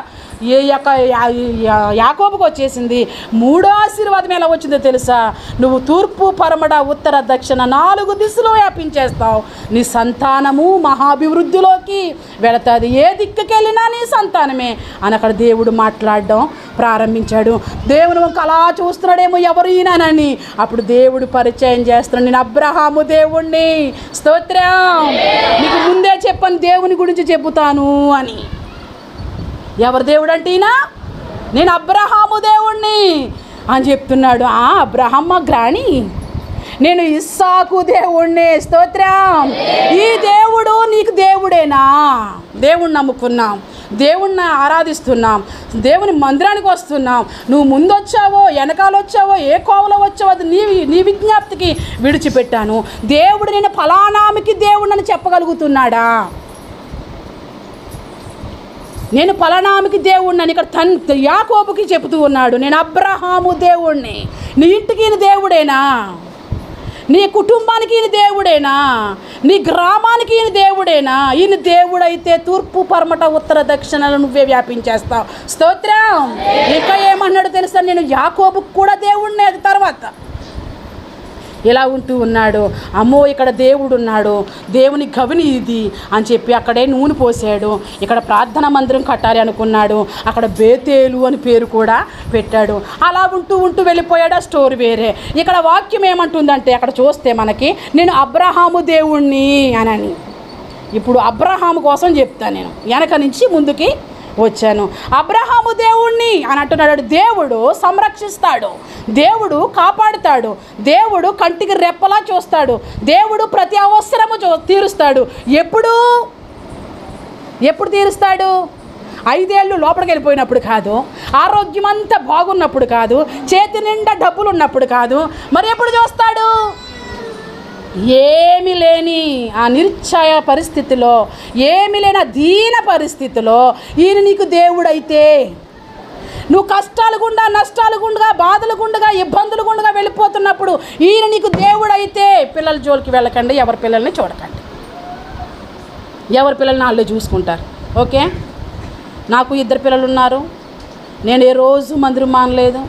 యాకోబుకు వచ్చేసింది. మూడో ఆశీర్వాదం ఎలా వచ్చిందో తెలుసా? నువ్వు తూర్పు, పరమడ, ఉత్తర, దక్షిణ 4 దిశలో వ్యాపించేస్తావు. నీ సంతానము మహాభివృద్ధిలోకి వెళతాది. ఏ దిక్కుకి వెళ్ళినా నీ సంతానమే అని అక్కడ దేవుడు మాట్లాడడం ప్రారంభించాడు. దేవుడు అలా చూస్తున్నాడేమో ఎవరు ఈయనని. అప్పుడు దేవుడు పరిచయం చేస్తున్నాడు, నేను అబ్రహాము దేవుణ్ణి. స్తోత్రం. నీకు ముందే చెప్పాను దేవుని గురించి చెబుతాను అని. ఎవరు దేవుడు అంటే ఈయన? నేను అబ్రహాము దేవుణ్ణి అని చెప్తున్నాడు. అబ్రహమ్మ గ్రాణి, నేను ఇస్సాకు దేవుణ్ణి. స్తోత్రం. ఈ దేవుడు నీకు దేవుడేనా? దేవుణ్ణి నమ్ముకున్నాం, దేవుణ్ణి ఆరాధిస్తున్నాం, దేవుని మందిరానికి వస్తున్నాం. నువ్వు ముందు వచ్చావో వెనకాల వచ్చావో ఏ కోవలో వచ్చావో అది నీ విజ్ఞప్తికి విడిచిపెట్టాను. దేవుడు నేను ఫలానామికి దేవుణ్ణి చెప్పగలుగుతున్నాడా? నేను ఫలానామికి దేవుణ్ణి ఇక్కడ యాకోబుకి చెబుతూ ఉన్నాడు, నేను అబ్రహాము దేవుణ్ణి. నీ ఇంటికి దేవుడేనా? నీ కుటుంబానికి ఈయన దేవుడేనా? నీ గ్రామానికి ఈయన దేవుడేనా? ఈయన దేవుడైతే తూర్పు పరమట ఉత్తర దక్షిణాలు నువ్వే వ్యాపించేస్తావు. స్తోత్రం. ఇంకా ఏమన్నాడు తెలుసా? నేను యాకోబుకు కూడా దేవుడినే. తర్వాత ఇలా ఉంటూ ఉన్నాడు. అమ్మో ఇక్కడ దేవుడు ఉన్నాడు, దేవుని గవిని ఇది అని చెప్పి అక్కడే నూనె పోసాడు. ఇక్కడ ప్రార్థనా మందిరం కట్టాలి అనుకున్నాడు. అక్కడ బేతేలు అని పేరు కూడా పెట్టాడు. అలా ఉంటూ ఉంటూ వెళ్ళిపోయాడు. ఆ స్టోరీ వేరే. ఇక్కడ వాక్యం ఏమంటుందంటే అక్కడ చూస్తే మనకి నేను అబ్రహాము దేవుణ్ణి అని. ఇప్పుడు అబ్రహాము కోసం చెప్తాను. నేను వెనక నుంచి ముందుకి వచ్చాను. అబ్రహాము దేవుణ్ణి అని అంటున్నాడు. దేవుడు సంరక్షిస్తాడు, దేవుడు కాపాడుతాడు, దేవుడు కంటికి రెప్పలా చూస్తాడు, దేవుడు ప్రతి అవసరము తీరుస్తాడు. ఎప్పుడు తీరుస్తాడు? 5 ఏళ్ళు లోపలికి వెళ్ళిపోయినప్పుడు కాదు, ఆరోగ్యం అంతా బాగున్నప్పుడు కాదు, చేతి నిండా డబ్బులు ఉన్నప్పుడు కాదు. మరి ఎప్పుడు చూస్తాడు? ఏమీ లేని ఆ నిరుత్సాహ పరిస్థితిలో, ఏమీ లేని ఆ దీన పరిస్థితిలో ఈయన నీకు దేవుడైతే, నువ్వు కష్టాలు గుండా, నష్టాలు గుండగా, బాధలు గుండగా, ఇబ్బందులు గుండగా వెళ్ళిపోతున్నప్పుడు ఈయన నీకు దేవుడైతే, పిల్లల జోలికి వెళ్ళకండి, ఎవరి పిల్లల్ని చూడకండి. ఎవరి పిల్లల్ని వాళ్ళు చూసుకుంటారు. ఓకే, నాకు 2 పిల్లలు ఉన్నారు. నేను ఏ రోజు మందిరం మానలేదు.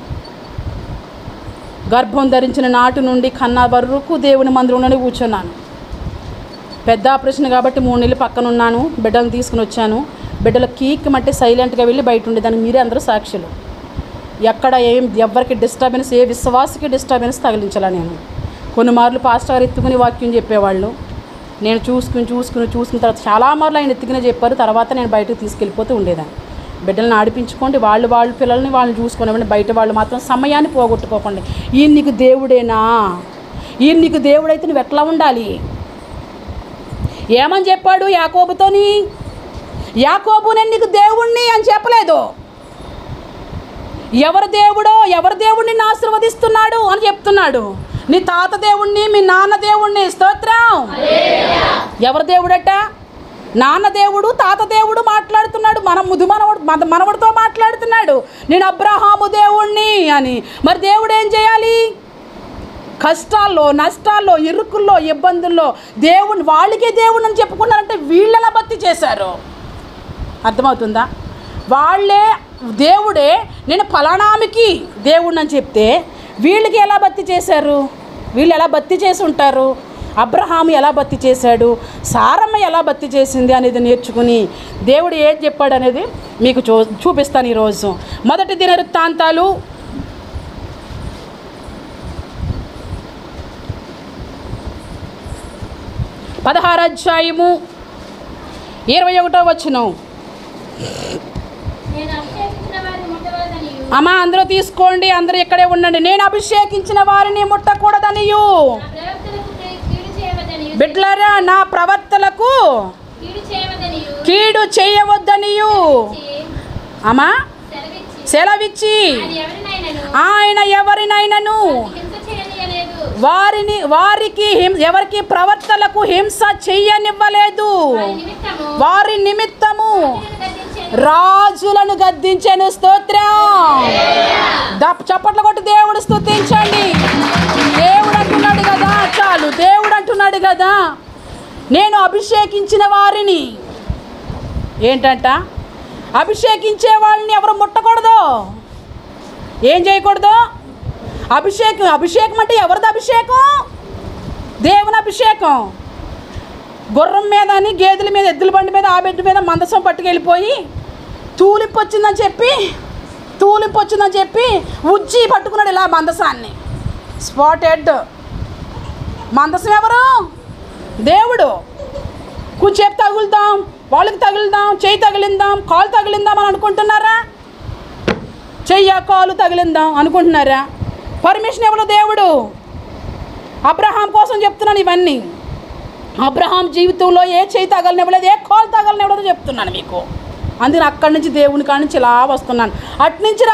గర్భం ధరించిన నాటి నుండి కన్నా వరకు దేవుని మందిరంలోనే కూర్చున్నాను. పెద్ద ఆపరేషన్ కాబట్టి 3 నెలలు పక్కన ఉన్నాను. బిడ్డలను తీసుకుని వచ్చాను. బిడ్డల కీక్మంటే సైలెంట్గా వెళ్ళి బయట ఉండేదానికి మీరే అందరూ సాక్షులు. ఎక్కడ ఎవరికి డిస్టర్బెన్స్, ఏ విశ్వాసకి డిస్టర్బెన్స్ తగిలించాల. నేను కొన్ని మార్లు పాస్టర్ గారు ఎత్తుకుని వాక్యం చెప్పేవాళ్ళు. నేను చూసుకున్న తర్వాత చాలా మార్లు ఆయన ఎత్తుకునే చెప్పారు. తర్వాత నేను బయటకు తీసుకెళ్ళిపోతూ ఉండేదాన్ని. బిడ్డలను ఆడిపించుకోండి, వాళ్ళు పిల్లల్ని వాళ్ళని చూసుకునేవండి. బయట వాళ్ళు మాత్రం సమయాన్ని పోగొట్టుకోకండి. ఈయన నీకు దేవుడేనా? ఈయన నీకు దేవుడైతే నువ్వు ఎట్లా ఉండాలి? ఏమని చెప్పాడు యాకోబుతోని? యాకోబు నేను నీకు దేవుణ్ణి అని చెప్పలేదు. ఎవరి దేవుడిని ఆశీర్వదిస్తున్నాడు అని చెప్తున్నాడు. నీ తాత దేవుణ్ణి, మీ నాన్న దేవుణ్ణి. స్తోత్రం. ఎవరి దేవుడట? నాన్న దేవుడు, తాత దేవుడు మాట్లాడుతున్నాడు. మనవడితో మాట్లాడుతున్నాడు. నేను అబ్రహాము దేవుణ్ణి అని. మరి దేవుడు ఏం చేయాలి? కష్టాల్లో, నష్టాల్లో, ఇరుకుల్లో, ఇబ్బందుల్లో వాళ్ళకే దేవుడు అని చెప్పుకున్నారంటే వీళ్ళు ఎలా భక్తి చేశారు? అర్థమవుతుందా? వాళ్ళే దేవుడే నేను ఫలానామికి దేవుడిని అని చెప్తే వీళ్ళకి ఎలా భక్తి చేశారు? వీళ్ళు ఎలా భక్తి చేసి ఉంటారు? అబ్రహాము ఎలా భక్తి చేశాడు, సారమ్మ ఎలా భక్తి చేసింది అనేది నేర్చుకుని దేవుడు ఏం చెప్పాడు అనేది మీకు చూపిస్తాను ఈరోజు. మొదటి దినవృత్తాంతాలు 16వ అధ్యాయము 21వ వచనం. అమ్మా అందరూ తీసుకోండి, అందరూ ఇక్కడే ఉండండి. నేను అభిషేకించిన వారిని ముట్టకూడదనియు, బిడ్డలారా నా ప్రవర్తలకు కీడు చేయవద్దనియు అమ్మా సెలవిచ్చి ఆయన ఎవరినైనాను ఎవరికి ప్రవర్తలకు హింస చెయ్యనివ్వలేదు. వారి నిమిత్తము రాజులను గద్దించెను. స్తోత్రం. చప్పట్లు కొట్టి దేవుడు స్తుతించండి. దేవుడు అంటున్నాడు కదా, చాలు. దేవుడు అంటున్నాడు కదా, నేను అభిషేకించిన వారిని ఏంటంట? అభిషేకించే వాళ్ళని ఎవరు ముట్టకూడదు, ఏం చేయకూడదు? అభిషేకం అంటే ఎవరిది అభిషేకం? దేవుని అభిషేకం. గుర్రం మీద అని, గేదెల మీద, ఎద్దుల బండి మీద, ఆ బెడ్ మీద మందసం పట్టుకెళ్ళిపోయి తూలింపు వచ్చిందని చెప్పి ఉజ్జి పట్టుకున్నాడు ఇలా మందసాన్ని. స్పాటెడ్ మందసం ఎవరు? దేవుడు. కూర్చేపు తగులుదాం, వాళ్ళకి తగులుదాం, చెయ్యి తగిలిందాం, కాలు తగిలిందాం అని అనుకుంటున్నారా? చెయ్య కాలు తగిలిందాం అనుకుంటున్నారా? పర్మిషన్ ఎవరు? దేవుడు. అబ్రహాం కోసం చెప్తున్నాను ఇవన్నీ. అబ్రహాం జీవితంలో ఏ చెయ్యి తగలనివ్వలేదు, ఏ కాలు తగలనివ్వలేదు చెప్తున్నాను మీకు. అందుకని అక్కడి నుంచి దేవుని కాడి నుంచి ఇలా వస్తున్నాను. అట్నుంచి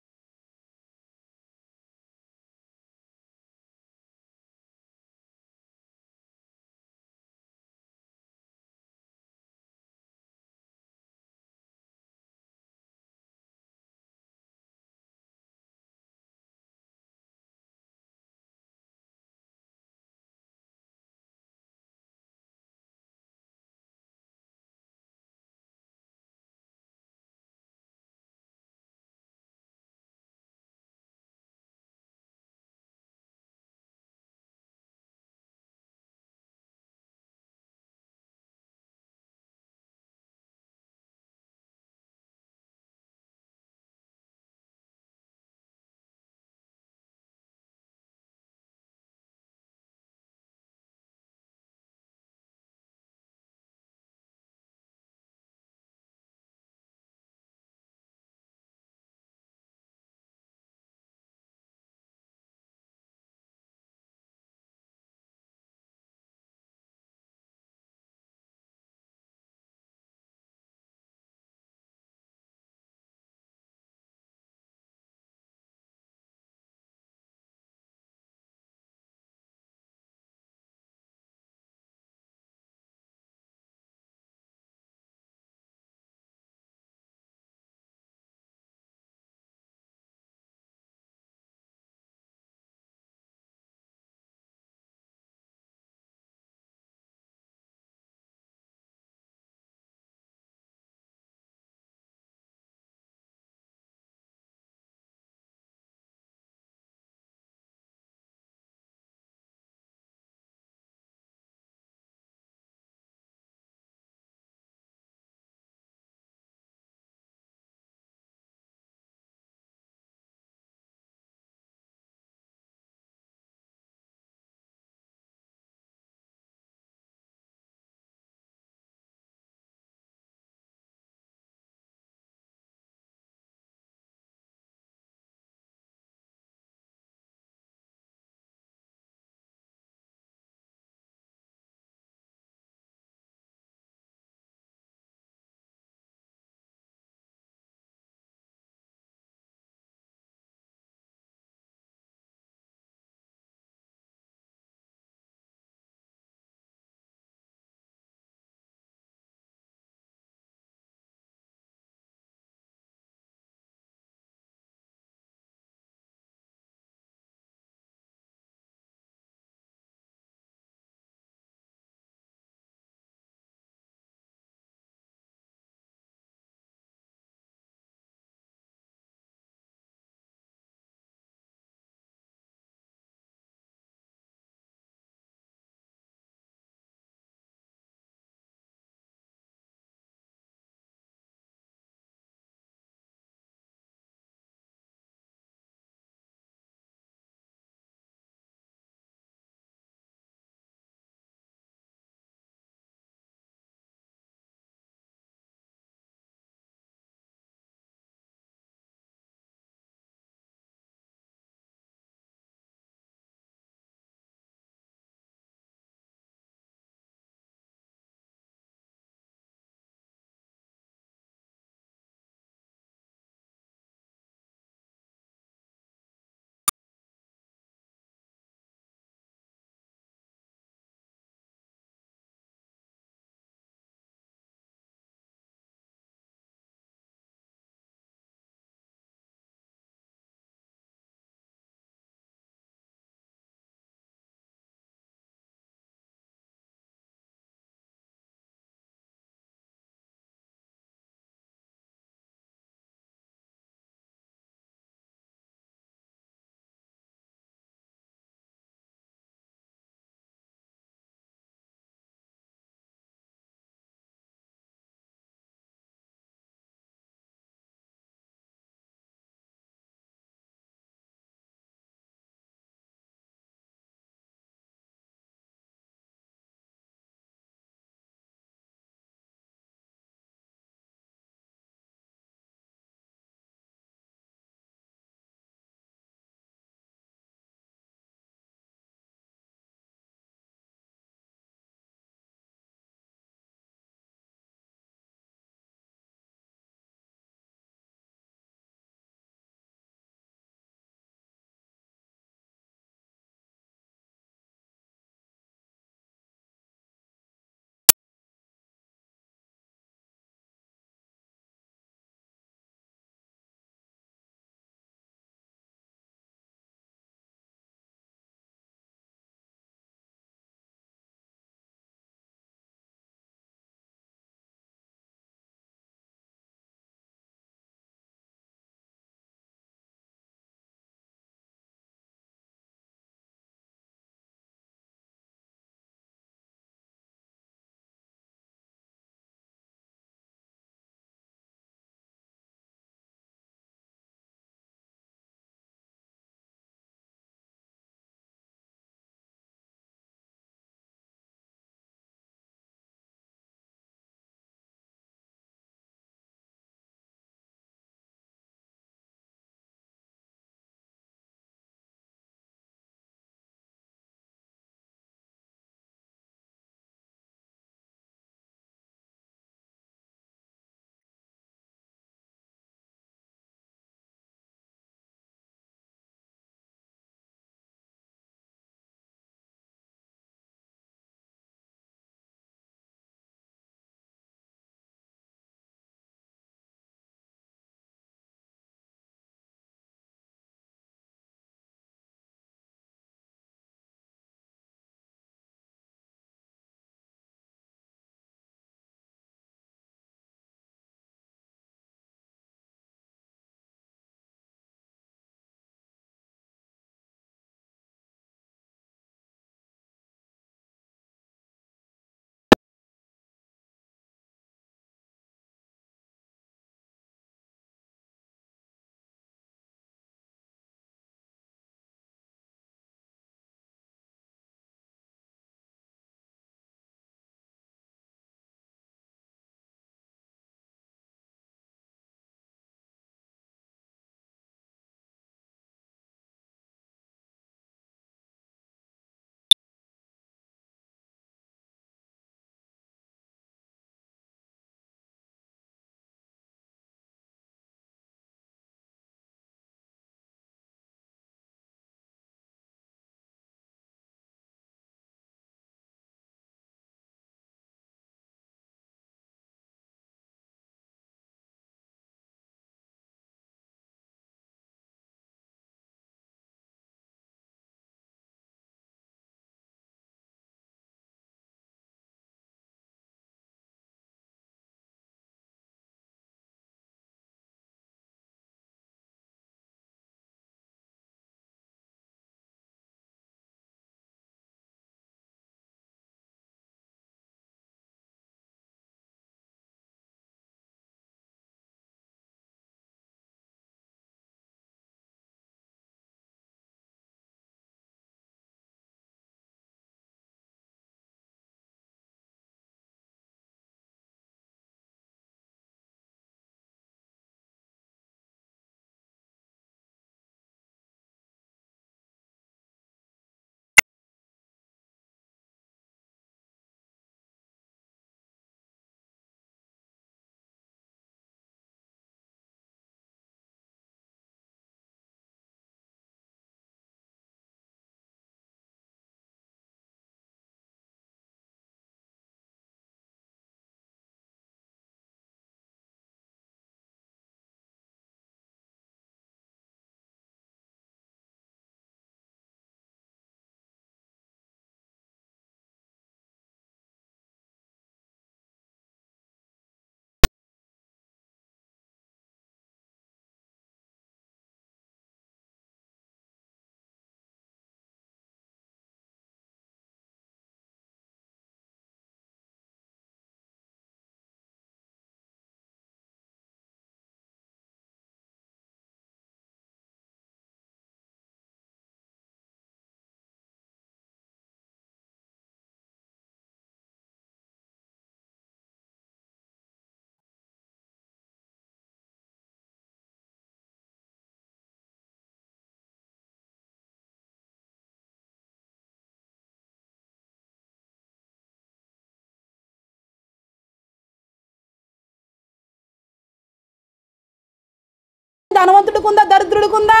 ధనవంతుడికి ఉందా, దరిద్రుడికి ఉందా?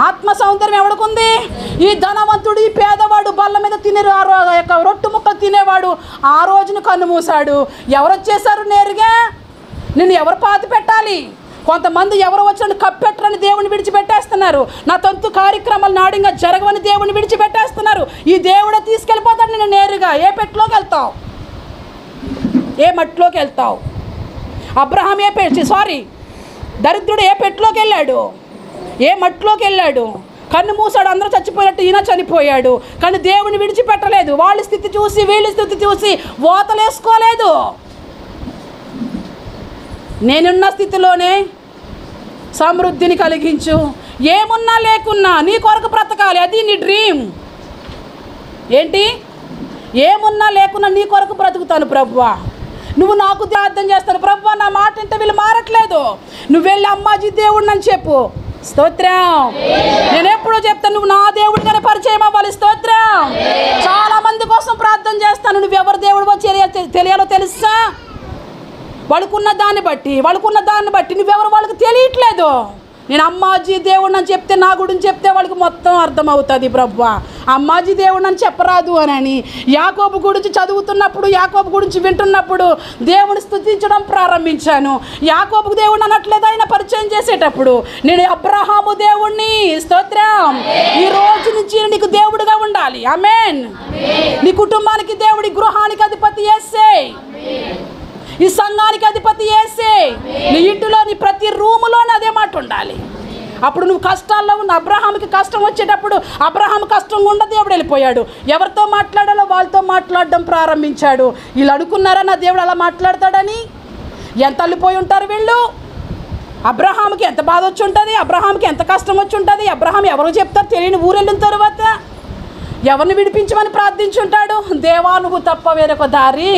ఆత్మ సౌందర్యం ఎవడికుంది? ఈ ధనవంతుడు, ఈ పేదవాడు, బల్ల మీద తినే రొట్టు ముక్కలు తినేవాడు ఆ రోజున కన్ను మూసాడు. ఎవరు వచ్చేసారు నేరుగా? నిన్ను ఎవరు పాతి పెట్టాలి? కొంతమంది ఎవరు వచ్చిన కప్పెట్టరని దేవుని విడిచిపెట్టేస్తున్నారు. నా తంతు కార్యక్రమాలు నాడింగా జరగవని దేవుని విడిచిపెట్టేస్తున్నారు. ఈ దేవుడే తీసుకెళ్ళిపోతాడు నేను నేరుగా. ఏ పెట్టలోకి వెళ్తావు? ఏ మట్టిలోకి వెళ్తావు? అబ్రహాం దరిద్రుడు ఏ పెట్టలోకి వెళ్ళాడు? ఏ మట్టిలోకి వెళ్ళాడు? కన్ను మూసాడు, అందరూ చచ్చిపోయినట్టు ఈయన చనిపోయాడు. కానీ దేవుని విడిచిపెట్టలేదు. వాళ్ళ స్థితి చూసి వీళ్ళ స్థితి చూసి ఓతలేసుకోలేదు. నేనున్న స్థితిలోనే సమృద్ధిని కలిగించు. ఏమున్నా లేకున్నా నీ కొరకు బ్రతకాలి, అది నీ డ్రీమ్. ఏంటి? ఏమున్నా లేకున్నా నీ కొరకు బ్రతుకుతాను ప్రభువా, నువ్వు నాకు ప్రార్థన చేస్తాను ప్రభువా, నా మాట అంటే వీళ్ళు మారట్లేదు, నువ్వు వెళ్ళి అమ్మాజీ దేవుడిని అని చెప్పు. స్తోత్రం. నేను ఎప్పుడూ చెప్తాను, నువ్వు నా దేవుడిగానే పరిచయం అవ్వాలి. స్తోత్రం. చాలా మంది కోసం ప్రార్థన చేస్తాను. నువ్వు ఎవరి దేవుడివో తెలియాలో తెలుసా? వాళ్ళకున్న దాన్ని బట్టి నువ్వెవరు వాళ్ళకి తెలియట్లేదు. నేను అమ్మాజీ దేవుడిని అని చెప్తే, నా గురించి చెప్తే వాళ్ళకి మొత్తం అర్థమవుతుంది. బ్రవ్వ అమ్మాజీ దేవుడిని అని చెప్పరాదు అని యాకోబు గురించి చదువుతున్నప్పుడు, యాకోబు గురించి వింటున్నప్పుడు దేవుని స్తుతించడం ప్రారంభించాను. యాకోబు దేవుడిని అనట్లేదు ఆయన పరిచయం చేసేటప్పుడు. నేను అబ్రహాము దేవుణ్ణి. స్తోత్రం. ఈ రోజు నుంచి నీకు దేవుడుగా ఉండాలి. ఆమేన్. నీ కుటుంబానికి దేవుడి, గృహానికి అధిపతి యేసే, ఈ సంఘానికి అధిపతి యేసే, నీ ఇంటిలో నీ ప్రతి రూములోనే అదే మాట ఉండాలి. అప్పుడు నువ్వు కష్టాల్లో ఉన్న అబ్రహాంకి కష్టం వచ్చేటప్పుడు అబ్రహాం కష్టం గుండా దేవుడు వెళ్ళిపోయాడు. ఎవరితో మాట్లాడాలో వాళ్ళతో మాట్లాడడం ప్రారంభించాడు. వీళ్ళు అనుకున్నారా నా దేవుడు అలా మాట్లాడతాడని? ఎంత అల్లిపోయి ఉంటారు వీళ్ళు. అబ్రహాంకి ఎంత బాధ వచ్చి ఉంటుంది, అబ్రహాంకి ఎంత కష్టం వచ్చి ఉంటుంది. అబ్రహాం ఎవరో చెప్తారు తెలియని ఊరు వెళ్ళిన తర్వాత ఎవరిని విడిపించమని ప్రార్థించుంటాడు? దేవా నువ్వు తప్ప వేరొక దారి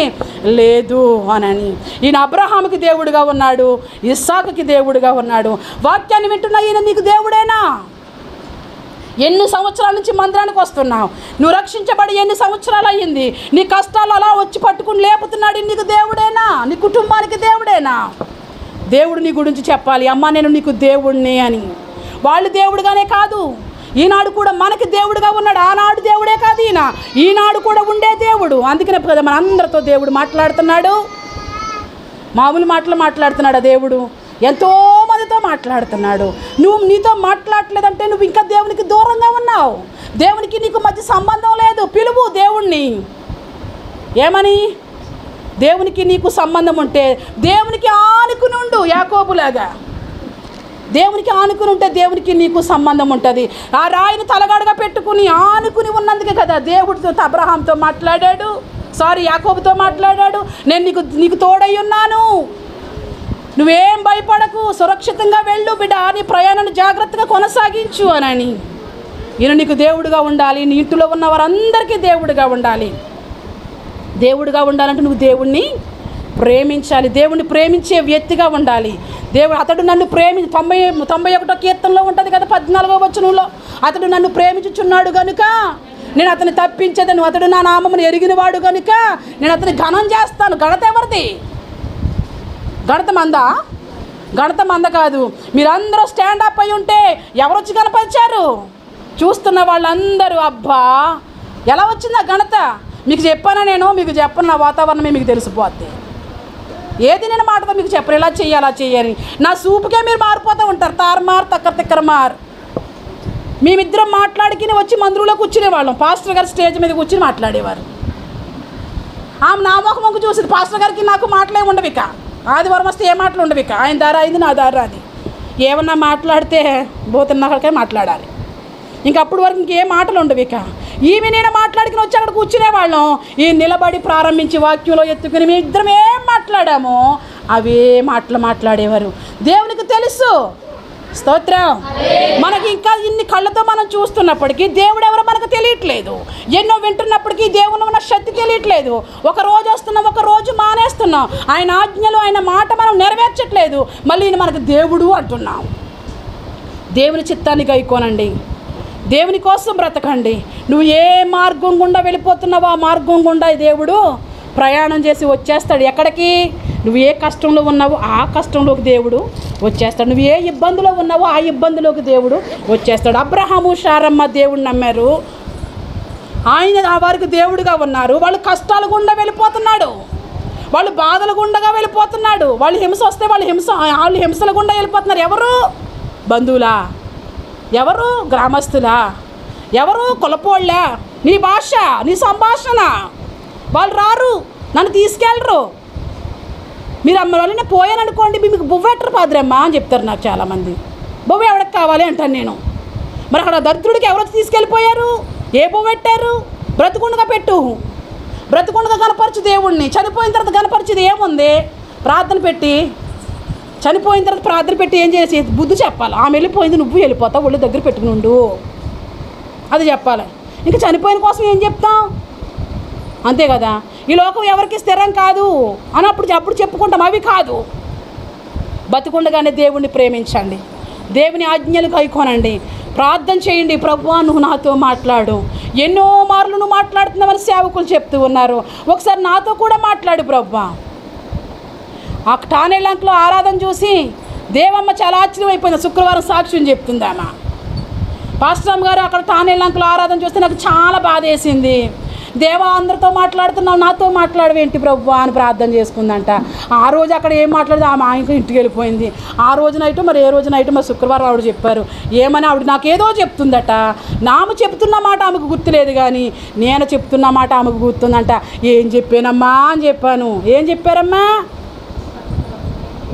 లేదు అని. ఈయన అబ్రహాముకి దేవుడుగా ఉన్నాడు, ఇస్సాకుకి దేవుడుగా ఉన్నాడు. వాక్యాన్ని వింటున్నా ఈయన నీకు దేవుడేనా? ఎన్ని సంవత్సరాల నుంచి మందిరానికి వస్తున్నావు? నువ్వు రక్షించబడి ఎన్ని సంవత్సరాలు అయ్యింది? నీ కష్టాలు అలా వచ్చి పట్టుకుని లేపుతున్నాడు. నీకు దేవుడేనా? నీ కుటుంబానికి దేవుడేనా? దేవుడు నీ గురించి చెప్పాలి, అమ్మా నేను నీకు దేవుడిని అని. వాళ్ళు దేవుడుగానే కాదు, ఈనాడు కూడా మనకి దేవుడుగా ఉన్నాడు. ఆనాడు దేవుడే కాదు ఈనాడు కూడా ఉండే దేవుడు. అందుకనే కదా మన అందరితో దేవుడు మాట్లాడుతున్నాడు. మామూలు మాటలు మాట్లాడుతున్నాడు ఆ దేవుడు, ఎంతోమందితో మాట్లాడుతున్నాడు. నువ్వు నీతో మాట్లాడలేదంటే నువ్వు ఇంకా దేవునికి దూరంగా ఉన్నావు. దేవునికి నీకు మధ్య సంబంధం లేదు. పిలువు దేవుణ్ణి. ఏమని? దేవునికి నీకు సంబంధం ఉంటే దేవునికి ఆనుకుని ఉండు. యాకోబులాగా దేవునికి ఆనుకుని ఉంటే దేవునికి నీకు సంబంధం ఉంటుంది. ఆ రాయిని తలగాడుగా పెట్టుకుని ఆనుకుని ఉన్నందుకే కదా దేవుడితో అబ్రహాంతో మాట్లాడాడు, యాకోబుతో మాట్లాడాడు. నేను నీకు తోడై ఉన్నాను, నువ్వేం భయపడకు, సురక్షితంగా వెళ్ళు బిడ్డ, నీ ప్రయాణాన్ని జాగ్రత్తగా కొనసాగించు అని. ఈయన నీకు దేవుడుగా ఉండాలి. నీ ఇంటిలో ఉన్న వారందరికీ దేవుడుగా ఉండాలి. దేవుడుగా ఉండాలంటే నువ్వు దేవుణ్ణి ప్రేమించాలి. దేవుణ్ణి ప్రేమించే వ్యక్తిగా ఉండాలి. దేవుడు అతడు నన్ను 91వ కీర్తనలో ఉంటుంది కదా 14వ వచనంలో, అతడు నన్ను ప్రేమించుచున్నాడు కనుక నేను అతన్ని తప్పించేదను, అతడు నా నామమును ఎరిగినవాడు కనుక నేను అతన్ని ఘనం చేస్తాను. ఘనత ఎవరిది? ఘనత మంద కాదు. మీరందరూ స్టాండప్ అయి ఉంటే ఎవరు వచ్చి కనపరిచారు? చూస్తున్న వాళ్ళందరూ అబ్బా ఎలా వచ్చిందా ఘనత? మీకు చెప్పానా నేను? మీకు చెప్పను, నా వాతావరణమే మీకు తెలిసిపోద్ది. ఏది నేను మాటతో మీకు చెప్పరు, ఇలా చెయ్యి అలా చెయ్యని. నా సూపుకే మీరు మారిపోతూ ఉంటారు. తారుమారు తిక్కరమారు. మేమిద్దరం మాట్లాడికి వచ్చి మందిరంలో కూర్చునేవాళ్ళం. పాస్టర్ గారు స్టేజ్ మీద కూర్చుని మాట్లాడేవారు. ఆమె నా మొక్క చూసింది. పాస్టర్ గారికి నాకు మాటలే ఉండవు. ఇక ఆదివారం వస్తే ఏ మాటలు ఉండవు. ఇక ఆయన దారి అయింది, నా దారి అది. ఏమన్నా మాట్లాడితే పోతున్నకే మాట్లాడాలి. ఇంకప్పుడు వరకు ఇంకేం మాటలు ఉండవు. ఇక ఈమె నేను మాట్లాడుకుని వచ్చి అక్కడ కూర్చునేవాళ్ళం. ఈ నిలబడి ప్రారంభించి వాక్యంలో ఎత్తుకుని మేము ఇద్దరం ఏం మాట్లాడామో అవే మాటలు మాట్లాడేవారు. దేవునికి తెలుసు. స్తోత్రం. మనకి ఇంకా ఇన్ని కళ్ళతో మనం చూస్తున్నప్పటికీ దేవుడు ఎవరో మనకు తెలియట్లేదు. ఎన్నో వింటున్నప్పటికీ దేవుని ఉన్న శక్తి తెలియట్లేదు. ఒక రోజు వస్తున్నాం, ఒక రోజు మానేస్తున్నాం. ఆయన ఆజ్ఞలు, ఆయన మాట మనం నెరవేర్చట్లేదు. మళ్ళీ మనకు దేవుడు అంటున్నాం. దేవుని చిత్తాన్ని గైకోనండి. దేవుని కోసం బ్రతకండి. నువ్వు ఏ మార్గం గుండా వెళ్ళిపోతున్నావో ఆ మార్గం గుండా దేవుడు ప్రయాణం చేసి వచ్చేస్తాడు. ఎక్కడికి? నువ్వు ఏ కష్టంలో ఉన్నావో ఆ కష్టంలోకి దేవుడు వచ్చేస్తాడు. నువ్వు ఏ ఇబ్బందిలో ఉన్నావో ఆ ఇబ్బందిలోకి దేవుడు వచ్చేస్తాడు. అబ్రహాము శారమ్మ దేవుడిని నమ్మారు, ఆయన వారికి దేవుడిగా ఉన్నారు. వాళ్ళు కష్టాల గుండా వెళ్ళిపోతున్నాడు, వాళ్ళు బాధల గుండగా వెళ్ళిపోతున్నాడు. వాళ్ళు హింస వస్తే వాళ్ళు హింసల గుండా వెళ్ళిపోతున్నారు. ఎవరు? బంధువులా? ఎవరు? గ్రామస్తులా? ఎవరు? కులపోళ్ళ? నీ భాష, నీ సంభాషణ. వాళ్ళు రారు, నన్ను తీసుకెళ్ళరు. మీరు వల్ల నేను పోయాను అనుకోండి, మీకు బువ్వెట్టరు పాదరమ్మా అని చెప్తారు నాకు చాలామంది. బువ్వ ఎవరికి కావాలి అంటాను నేను. మరి అక్కడ దరిద్రుడికి ఎవరు తీసుకెళ్ళిపోయారు? ఏ బువ్వెట్టారు? బ్రతుకుండగా పెట్టు, బ్రతుకుండగా కనపరచు దేవుణ్ణి. చనిపోయిన తర్వాత కనపరిచేది ఏముంది? ప్రార్థన పెట్టి, చనిపోయిన తర్వాత ప్రార్థన పెట్టి ఏం చేసి బుద్ధి చెప్పాలి. ఆమె వెళ్ళిపోయింది, నువ్వు వెళ్ళిపోతావు, ఒళ్ళు దగ్గర పెట్టుకుని ఉండు, అది చెప్పాలి. ఇంకా చనిపోయిన కోసం ఏం చెప్తాం? అంతే కదా. ఈ లోకం ఎవరికి స్థిరం కాదు అని అప్పుడు చెప్పుకుంటాం. అవి కాదు. బతికుండగానే దేవుణ్ణి ప్రేమించండి, దేవుని ఆజ్ఞలు కైకొనండి, ప్రార్థన చేయండి. ప్రభువా నువ్వు నాతో మాట్లాడు. ఎన్నో మార్లు నువ్వు మాట్లాడుతున్నావని సేవకులు చెప్తూ ఉన్నారు. ఒకసారి నాతో కూడా మాట్లాడు ప్రభువా. ఆ టానేలంకలో ఆరాధన చూసి దేవమ్మ చాలా ఆశ్చర్యమైపోయింది. శుక్రవారం సాక్ష్యం చెప్తుంది ఆమె. పాస్టర్ గారు అక్కడ టానేలంకలో ఆరాధన చూస్తే నాకు చాలా బాధ వేసింది. దేవా అందరితో మాట్లాడుతున్నావు, నాతో మాట్లాడవేంటి ప్రభువా అని ప్రార్థన చేసుకుందంట. ఆ రోజు అక్కడ ఏం మాట్లాడితే ఆమె ఆయనకు ఇంటికి వెళ్ళిపోయింది. ఆ రోజు నైటు మరి ఏ రోజు నైటు మరి శుక్రవారం ఆవిడ చెప్పారు. ఏమని ఆవిడ నాకేదో చెప్తుందట. నాము చెప్తున్న మాట ఆమెకు గుర్తులేదు, కానీ నేను చెప్తున్న మాట ఆమెకు గుర్తుందంట. ఏం చెప్పానమ్మా అని చెప్పాను. ఏం చెప్పారమ్మా?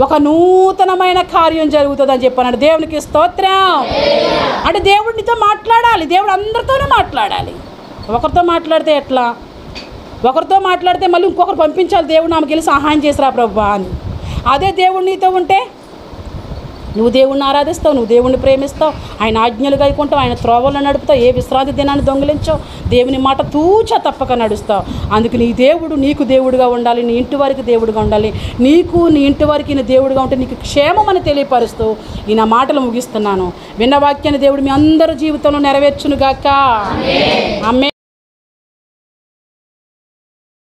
ఒక నూతనమైన కార్యం జరుగుతుందని చెప్పానంటే దేవునికి స్తోత్రం. అంటే దేవుడినితో మాట్లాడాలి, దేవుడు అందరితోనే మాట్లాడాలి. ఒకరితో మాట్లాడితే ఎట్లా? ఒకరితో మాట్లాడితే మళ్ళీ ఇంకొకరు పంపించాలి, దేవుడు ఆమెకి వెళ్ళి సహాయం చేసిరా ప్రభువా అని. అదే దేవుడు నీతో ఉంటే నువ్వు దేవుడిని ఆరాధిస్తావు, నువ్వు దేవుడిని ప్రేమిస్తావు, ఆయన ఆజ్ఞలు గైకుంటావు, ఆయన త్రోవల్లో నడుపుతావు, ఏ విశ్రాంతి దినాన్ని దొంగిలించావు, దేవుని మాట తూచ తప్పక నడుస్తావు. అందుకు నీ దేవుడు నీకు దేవుడుగా ఉండాలి, నీ ఇంటి వారికి దేవుడుగా ఉండాలి. నీకు నీ ఇంటి వారికి ఈయన దేవుడుగా ఉంటే నీకు క్షేమం అని తెలియపరుస్తూ ఈ నా మాటలు ముగిస్తున్నాను. విన్న వాక్యాన్ని దేవుడు మీ అందరి జీవితంలో నెరవేర్చునుగాక. ఆమేన్.